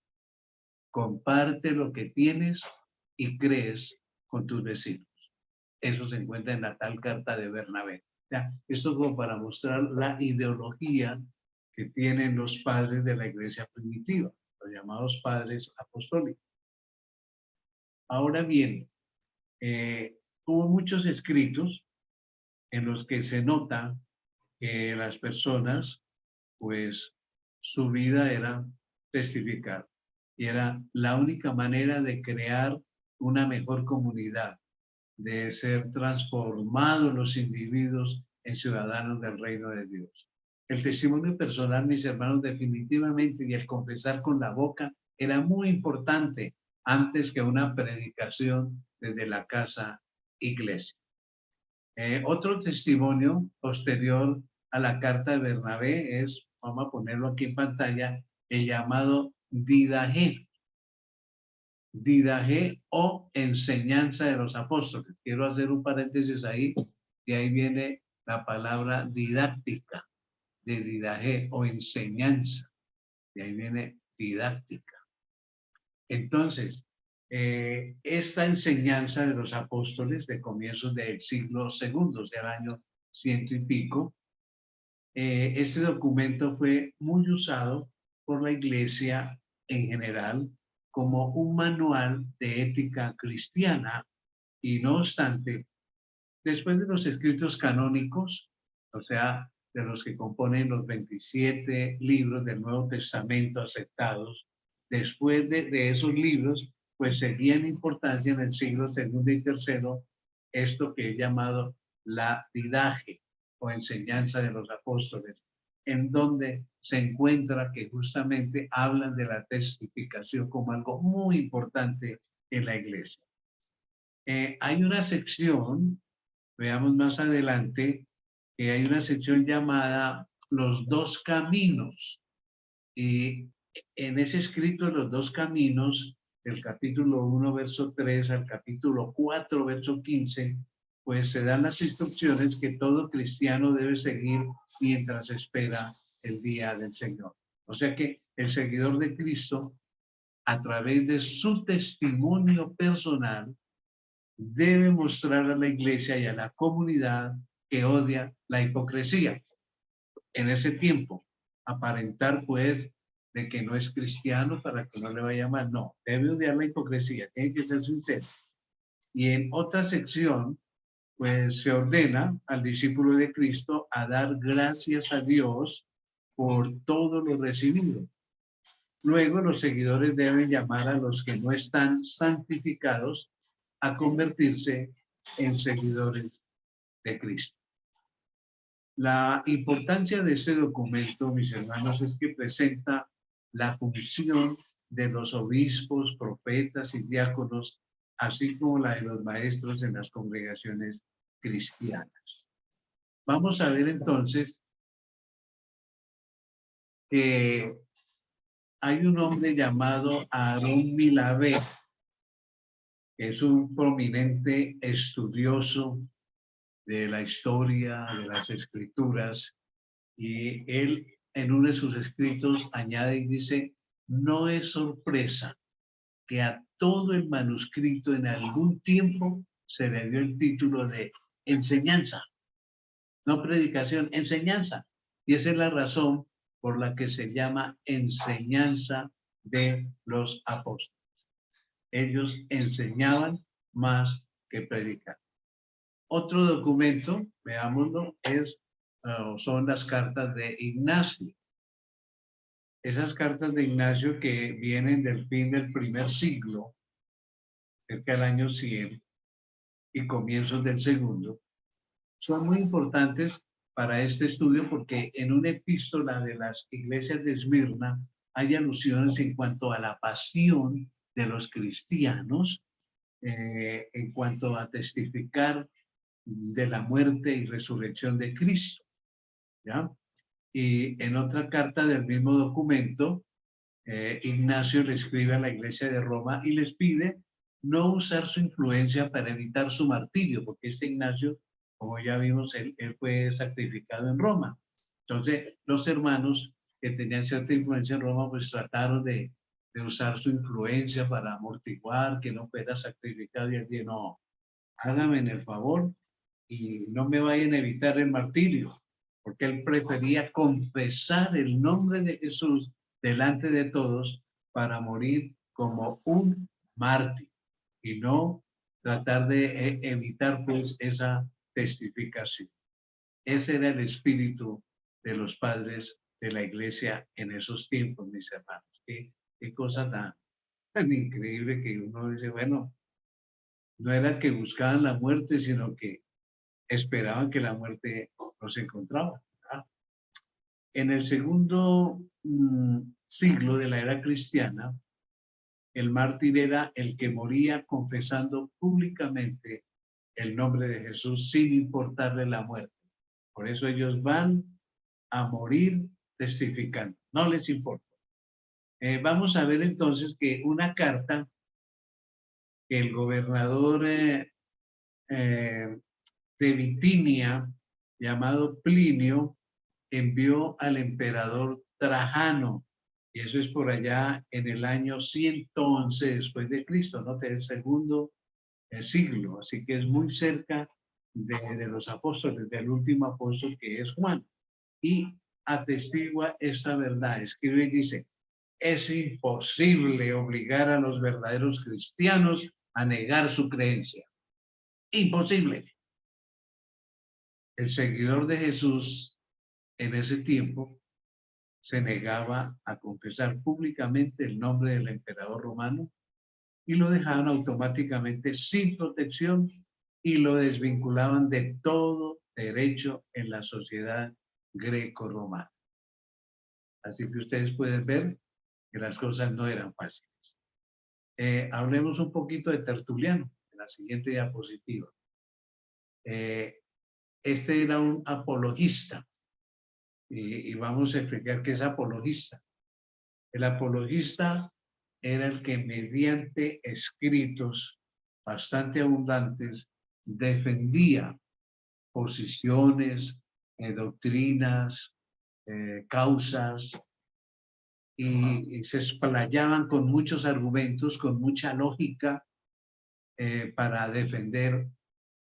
Comparte lo que tienes y crees con tus vecinos. Eso se encuentra en la tal carta de Bernabé. ¿Ya? Esto como para mostrar la ideología que tienen los padres de la iglesia primitiva, los llamados padres apostólicos. Ahora bien, hubo muchos escritos en los que se nota que las personas, pues, su vida era testificar y era la única manera de crear una mejor comunidad, de ser transformados los individuos en ciudadanos del reino de Dios. El testimonio personal, mis hermanos, definitivamente, y el confesar con la boca era muy importante antes que una predicación desde la casa iglesia. Otro testimonio posterior a la carta de Bernabé es, vamos a ponerlo aquí en pantalla, el llamado Didaje. Didaje o enseñanza de los apóstoles. Quiero hacer un paréntesis ahí, y ahí viene la palabra didáctica, de didaje o enseñanza. De ahí viene didáctica. Entonces, esta enseñanza de los apóstoles de comienzos del siglo II, del año 100 y pico, este documento fue muy usado por la iglesia en general como un manual de ética cristiana y no obstante, después de los escritos canónicos, o sea, de los que componen los 27 libros del Nuevo Testamento aceptados, después de esos libros, pues seguía en importancia en el siglo II y III esto que he llamado la didaje o enseñanza de los apóstoles, en donde se encuentra que justamente hablan de la testificación como algo muy importante en la iglesia. Hay una sección, veamos más adelante, que hay una sección llamada Los dos caminos. Y en ese escrito, Los dos caminos, del capítulo 1, verso 3 al capítulo 4, verso 15, pues se dan las instrucciones que todo cristiano debe seguir mientras espera el día del Señor. O sea que el seguidor de Cristo, a través de su testimonio personal, debe mostrar a la iglesia y a la comunidad que odia la hipocresía. En ese tiempo, aparentar pues de que no es cristiano para que no le vaya mal. No, debe odiar la hipocresía, tiene que ser sincero. Y en otra sección, pues se ordena al discípulo de Cristo a dar gracias a Dios por todo lo recibido. Luego los seguidores deben llamar a los que no están santificados a convertirse en seguidores de Cristo. La importancia de ese documento, mis hermanos, es que presenta la función de los obispos, profetas y diáconos, así como la de los maestros en las congregaciones cristianas. Vamos a ver entonces que hay un hombre llamado Aarón Milavé, que es un prominente estudioso de la historia, de las escrituras, y él en uno de sus escritos añade y dice: no es sorpresa que a todo el manuscrito en algún tiempo se le dio el título de enseñanza, no predicación, enseñanza. Y esa es la razón por la que se llama enseñanza de los apóstoles. Ellos enseñaban más que predicar. Otro documento, veámoslo, son las cartas de Ignacio. Esas cartas de Ignacio que vienen del fin del primer siglo, cerca del año 100, y comienzos del segundo, son muy importantes para este estudio porque en una epístola de las iglesias de Esmirna hay alusiones en cuanto a la pasión de los cristianos, en cuanto a testificar de la muerte y resurrección de Cristo, ¿ya? Y en otra carta del mismo documento, Ignacio le escribe a la iglesia de Roma y les pide no usar su influencia para evitar su martirio, porque este Ignacio, como ya vimos, él fue sacrificado en Roma. Entonces, los hermanos que tenían cierta influencia en Roma, pues trataron de usar su influencia para amortiguar que no fuera sacrificado, y él dice: no, háganme el favor y no me vayan a evitar el martirio, porque él prefería confesar el nombre de Jesús delante de todos para morir como un mártir y no tratar de evitar pues esa testificación. Ese era el espíritu de los padres de la iglesia en esos tiempos, mis hermanos. Qué cosa tan increíble que uno dice: bueno, no era que buscaban la muerte, sino que esperaban que la muerte los encontraba. ¿Verdad? En el segundo siglo de la era cristiana, el mártir era el que moría confesando públicamente el nombre de Jesús sin importarle la muerte. Por eso ellos van a morir testificando, no les importa. Vamos a ver entonces que una carta que el gobernador de Bitinia, llamado Plinio, envió al emperador Trajano, y eso es por allá en el año 111 después de Cristo, ¿no? Del segundo siglo, así que es muy cerca de los apóstoles, del último apóstol, que es Juan, y atestigua esa verdad. Escribe y dice: es imposible obligar a los verdaderos cristianos a negar su creencia. Imposible. El seguidor de Jesús en ese tiempo se negaba a confesar públicamente el nombre del emperador romano y lo dejaban automáticamente sin protección y lo desvinculaban de todo derecho en la sociedad greco-romana. Así que ustedes pueden ver que las cosas no eran fáciles. Hablemos un poquito de Tertuliano en la siguiente diapositiva. este era un apologista. Y vamos a explicar qué es apologista. El apologista era el que mediante escritos bastante abundantes defendía posiciones, doctrinas, causas, y se explayaban con muchos argumentos, con mucha lógica, para defender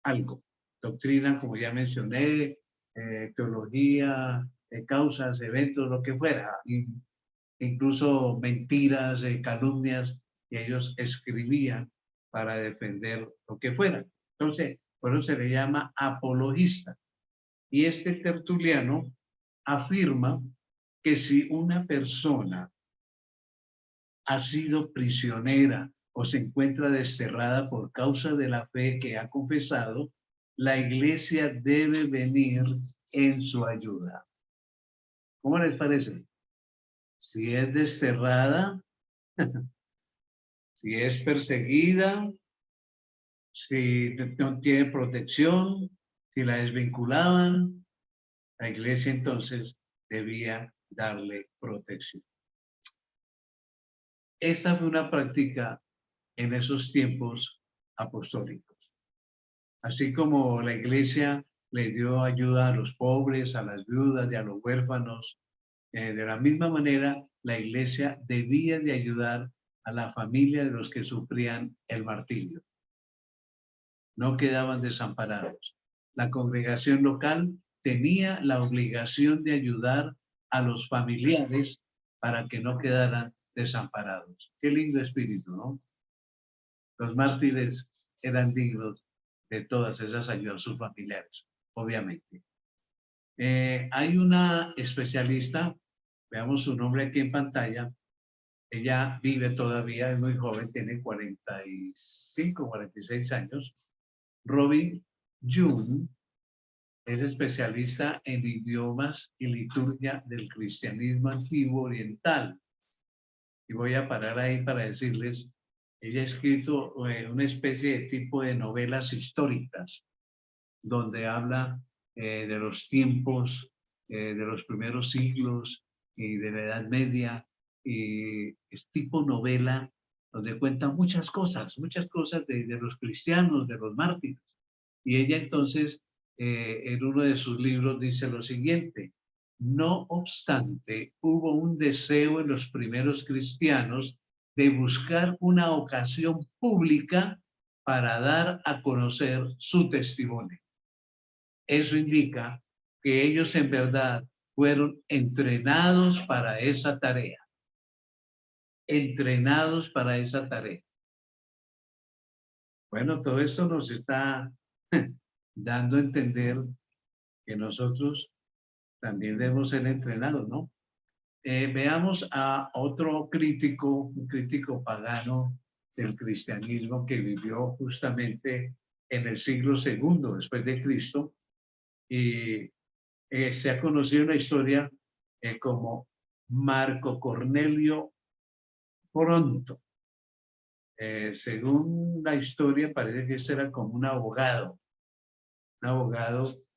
algo. Doctrina, como ya mencioné, teología, causas, eventos, lo que fuera, incluso mentiras, calumnias, y ellos escribían para defender lo que fuera. Entonces, por eso se le llama apologista. Y este tertuliano afirma que si una persona ha sido prisionera o se encuentra desterrada por causa de la fe que ha confesado, la iglesia debe venir en su ayuda. ¿Cómo les parece? Si es desterrada, si es perseguida, si no tiene protección, si la desvinculaban, la iglesia entonces debía darle protección. Esta fue una práctica en esos tiempos apostólicos. Así como la iglesia le dio ayuda a los pobres, a las viudas y a los huérfanos, de la misma manera la iglesia debía de ayudar a la familia de los que sufrían el martirio. No quedaban desamparados. La congregación local tenía la obligación de ayudar a los familiares para que no quedaran desamparados. Qué lindo espíritu, ¿no? Los mártires eran dignos de todas esas ayudas, sus familiares, obviamente. Hay una especialista, veamos su nombre aquí en pantalla. Ella vive todavía, es muy joven, tiene 45, 46 años. Robin June es especialista en idiomas y liturgia del cristianismo antiguo oriental. Y voy a parar ahí para decirles, ella ha escrito una especie de tipo de novelas históricas, donde habla de los tiempos, de los primeros siglos y de la Edad Media, y es tipo novela donde cuenta muchas cosas de los cristianos, de los mártires. Y ella entonces, en uno de sus libros, dice lo siguiente: no obstante, hubo un deseo en los primeros cristianos de buscar una ocasión pública para dar a conocer su testimonio. Eso indica que ellos en verdad fueron entrenados para esa tarea. Entrenados para esa tarea. Bueno, todo esto nos está dando a entender que nosotros también debemos ser entrenados, ¿no? Veamos a otro crítico, un crítico pagano del cristianismo que vivió justamente en el siglo II después de Cristo, y se ha conocido una historia como Marco Cornelio Pronto. Según la historia, parece que este era como un abogado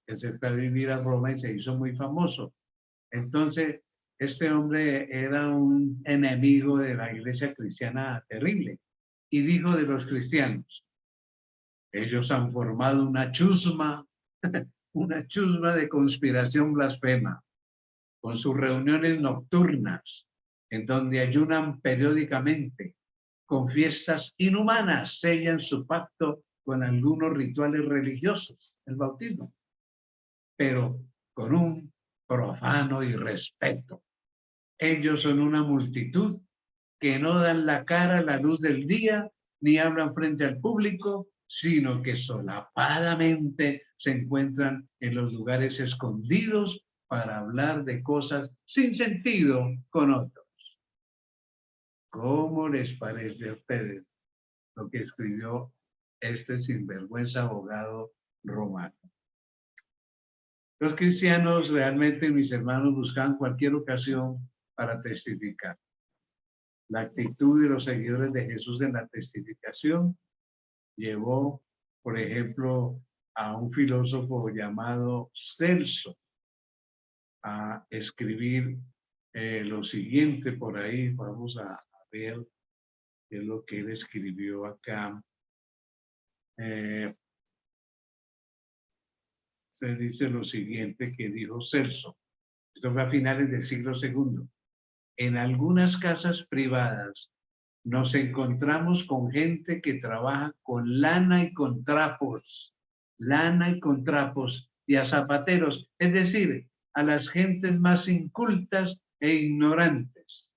que se fue a vivir a Roma y se hizo muy famoso. Entonces, este hombre era un enemigo de la iglesia cristiana terrible y dijo de los cristianos: ellos han formado una chusma de conspiración blasfema, con sus reuniones nocturnas, en donde ayunan periódicamente, con fiestas inhumanas, sellan su pacto con algunos rituales religiosos, el bautismo, pero con un profano irrespeto. Ellos son una multitud que no dan la cara a la luz del día, ni hablan frente al público, sino que solapadamente se encuentran en los lugares escondidos para hablar de cosas sin sentido con otros. ¿Cómo les parece a ustedes lo que escribió este sinvergüenza abogado romano? Los cristianos realmente, mis hermanos, buscaban cualquier ocasión para testificar. La actitud de los seguidores de Jesús en la testificación llevó, por ejemplo, a un filósofo llamado Celso a escribir lo siguiente por ahí. Vamos a ver qué es lo que él escribió acá. Se dice lo siguiente que dijo Celso. Esto fue a finales del siglo II. En algunas casas privadas nos encontramos con gente que trabaja con lana y con trapos, y a zapateros, es decir, a las gentes más incultas e ignorantes,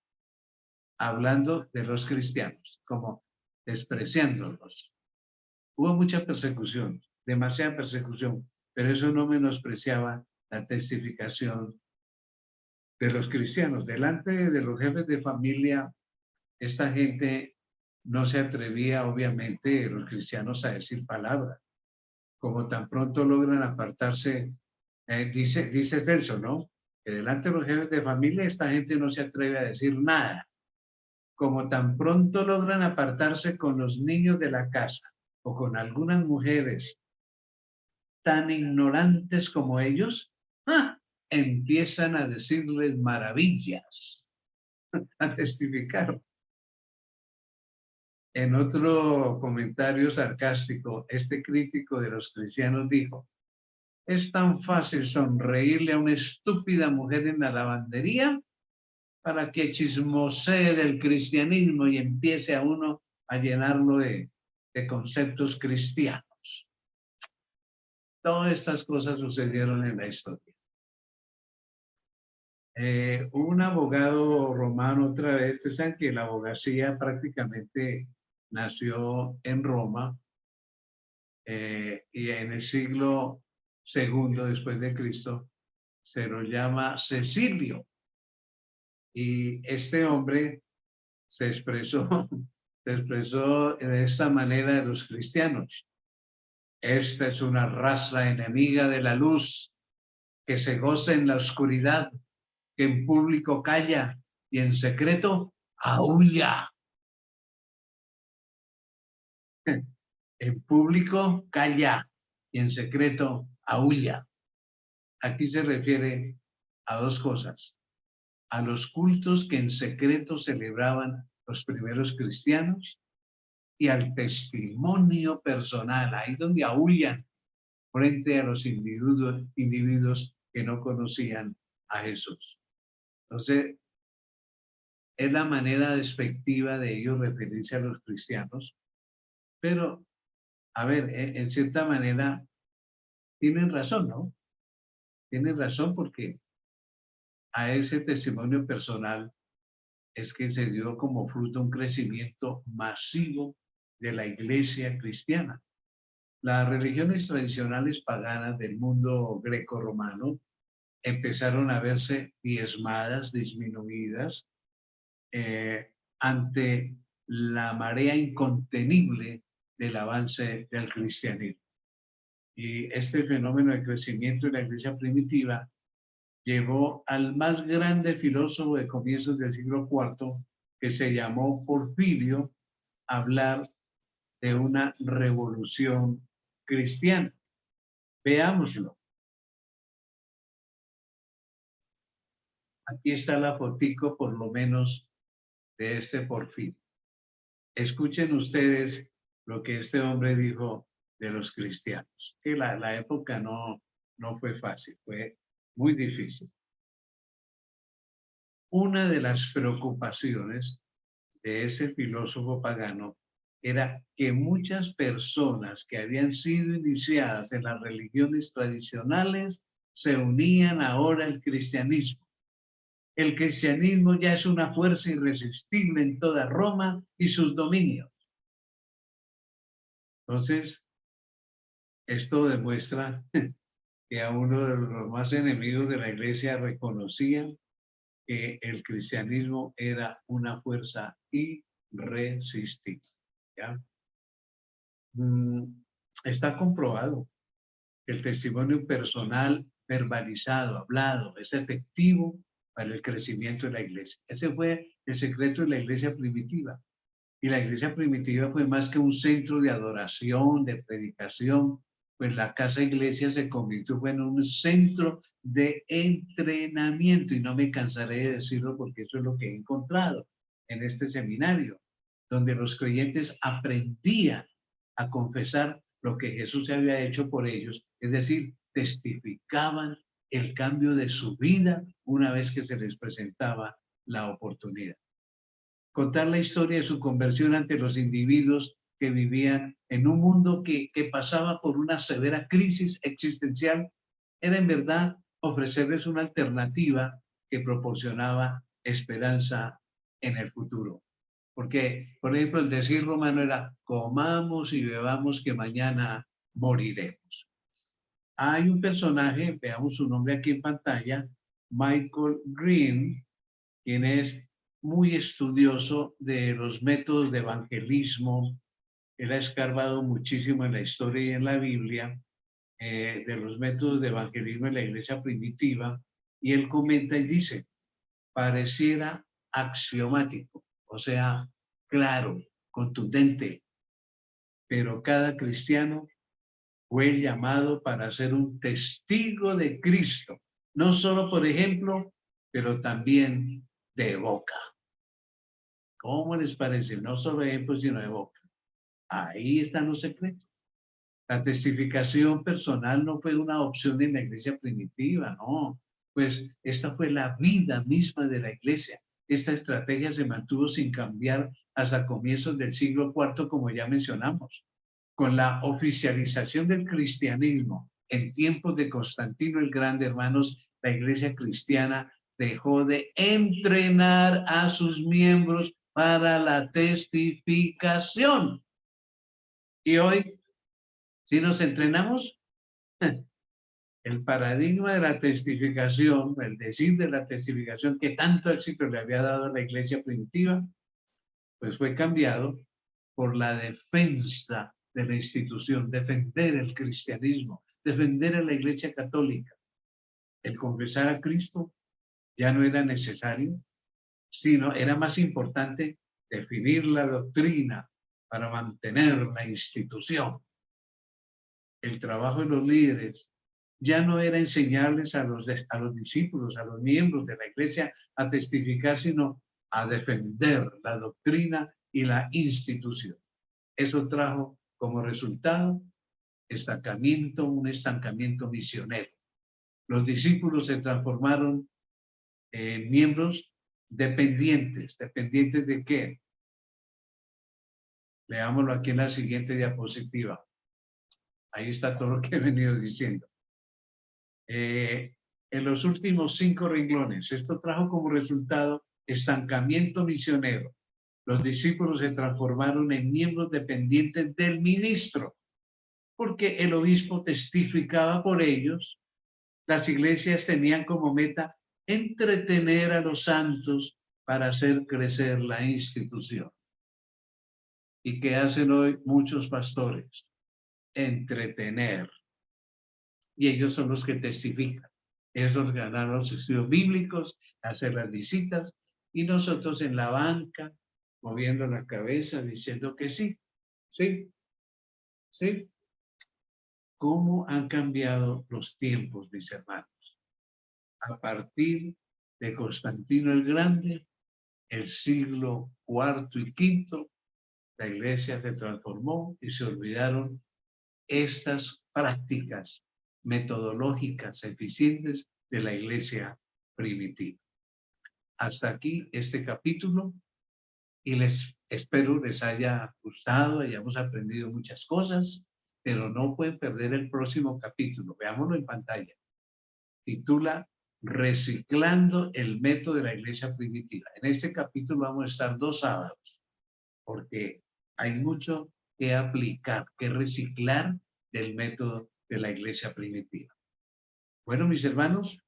hablando de los cristianos, como despreciándolos. Hubo mucha persecución, demasiada persecución, pero eso no menospreciaba la testificación de los cristianos. Delante de los jefes de familia, esta gente no se atrevía, obviamente, los cristianos a decir palabra. Como tan pronto logran apartarse, dice Celso, ¿no? Que delante de los jefes de familia, esta gente no se atreve a decir nada. Como tan pronto logran apartarse con los niños de la casa o con algunas mujeres tan ignorantes como ellos, empiezan a decirles maravillas, a testificar. En otro comentario sarcástico, este crítico de los cristianos dijo: es tan fácil sonreírle a una estúpida mujer en la lavandería para que chismosee del cristianismo y empiece a uno a llenarlo de conceptos cristianos. Todas estas cosas sucedieron en la historia. Un abogado romano otra vez, ustedes saben que la abogacía prácticamente nació en Roma y en el siglo II después de Cristo se lo llama Cecilio. Y este hombre se expresó de esta manera de los cristianos. Esta es una raza enemiga de la luz que se goza en la oscuridad, que en público calla y en secreto aúlla. En público calla y en secreto aúlla. Aquí se refiere a dos cosas: a los cultos que en secreto celebraban los primeros cristianos y al testimonio personal, ahí donde aúllan frente a los individuos que no conocían a Jesús. Entonces, es la manera despectiva de ellos referirse a los cristianos, pero, a ver, en cierta manera tienen razón, ¿no? Tienen razón porque a ese testimonio personal es que se dio como fruto un crecimiento masivo de la iglesia cristiana. Las religiones tradicionales paganas del mundo greco-romano empezaron a verse diezmadas, disminuidas, ante la marea incontenible del avance del cristianismo. Y este fenómeno de crecimiento de la iglesia primitiva llevó al más grande filósofo de comienzos del siglo IV, que se llamó Porfirio, a hablar de una revolución cristiana. Veámoslo. Aquí está la fotico, por lo menos, de este Porfirio. Escuchen ustedes lo que este hombre dijo de los cristianos, que la época no fue fácil, fue muy difícil. Una de las preocupaciones de ese filósofo pagano era que muchas personas que habían sido iniciadas en las religiones tradicionales se unían ahora al cristianismo. El cristianismo ya es una fuerza irresistible en toda Roma y sus dominios. Entonces, esto demuestra que a uno de los más enemigos de la iglesia reconocía que el cristianismo era una fuerza irresistible. ¿Ya? Está comprobado que el testimonio personal, verbalizado, hablado, es efectivo para el crecimiento de la iglesia. Ese fue el secreto de la iglesia primitiva. Y la iglesia primitiva fue más que un centro de adoración, de predicación. pues la casa iglesia se convirtió en un centro de entrenamiento y no me cansaré de decirlo porque eso es lo que he encontrado en este seminario, donde los creyentes aprendían a confesar lo que Jesús había hecho por ellos, es decir, testificaban el cambio de su vida una vez que se les presentaba la oportunidad. Contar la historia de su conversión ante los individuos que vivían en un mundo que pasaba por una severa crisis existencial, era en verdad ofrecerles una alternativa que proporcionaba esperanza en el futuro. Porque, por ejemplo, el decir romano era, comamos y bebamos que mañana moriremos. Hay un personaje, veamos su nombre aquí en pantalla, Michael Green, quien es muy estudioso de los métodos de evangelismo. Él ha escarbado muchísimo en la historia y en la Biblia de los métodos de evangelismo en la iglesia primitiva, y él comenta y dice, pareciera axiomático, o sea, claro, contundente, pero cada cristiano fue llamado para ser un testigo de Cristo, no solo por ejemplo, pero también de boca. ¿Cómo les parece? No solo ejemplo, sino de boca. Ahí están los secretos. La testificación personal no fue una opción en la iglesia primitiva, no. Pues esta fue la vida misma de la iglesia. Esta estrategia se mantuvo sin cambiar hasta comienzos del siglo IV, como ya mencionamos. Con la oficialización del cristianismo en tiempos de Constantino el Grande, hermanos, la iglesia cristiana dejó de entrenar a sus miembros para la testificación. Y hoy, si nos entrenamos, el paradigma de la testificación, el decir de la testificación que tanto éxito le había dado a la iglesia primitiva, pues fue cambiado por la defensa de la institución, defender el cristianismo, defender a la iglesia católica. El confesar a Cristo ya no era necesario, sino era más importante definir la doctrina para mantener la institución. El trabajo de los líderes ya no era enseñarles a los discípulos, a los miembros de la iglesia a testificar, sino a defender la doctrina y la institución. Eso trajo como resultado un estancamiento misionero. Los discípulos se transformaron en miembros dependientes. ¿Dependientes de qué? Leámoslo aquí en la siguiente diapositiva. Ahí está todo lo que he venido diciendo. En los últimos 5 renglones, esto trajo como resultado estancamiento misionero. Los discípulos se transformaron en miembros dependientes del ministro, porque el obispo testificaba por ellos. Las iglesias tenían como meta entretener a los santos para hacer crecer la institución. ¿Y qué hacen hoy muchos pastores? Entretener. Y ellos son los que testifican. Ellos ordenan los estudios bíblicos, hacer las visitas, y nosotros en la banca, moviendo la cabeza, diciendo que sí, sí, sí. ¿Cómo han cambiado los tiempos, mis hermanos? A partir de Constantino el Grande, el siglo IV y V, la iglesia se transformó y se olvidaron estas prácticas metodológicas eficientes de la iglesia primitiva. Hasta aquí este capítulo y espero les haya gustado, hayamos aprendido muchas cosas, pero no pueden perder el próximo capítulo. Veámoslo en pantalla. Titula Reciclando el método de la iglesia primitiva. En este capítulo vamos a estar 2 sábados, porque hay mucho que aplicar, que reciclar del método de la iglesia primitiva. Bueno, mis hermanos,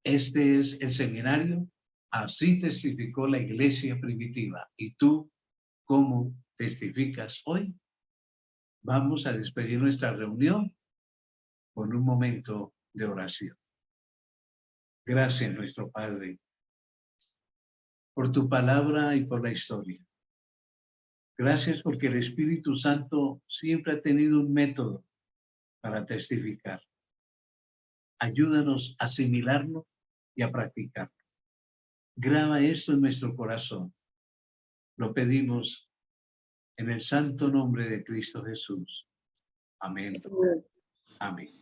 este es el seminario. Así testificó la iglesia primitiva. ¿Y tú cómo testificas hoy? Vamos a despedir nuestra reunión con un momento de oración. Gracias, nuestro Padre, por tu palabra y por la historia. Gracias porque el Espíritu Santo siempre ha tenido un método para testificar. Ayúdanos a asimilarlo y a practicarlo. Graba esto en nuestro corazón. Lo pedimos en el santo nombre de Cristo Jesús. Amén. Amén.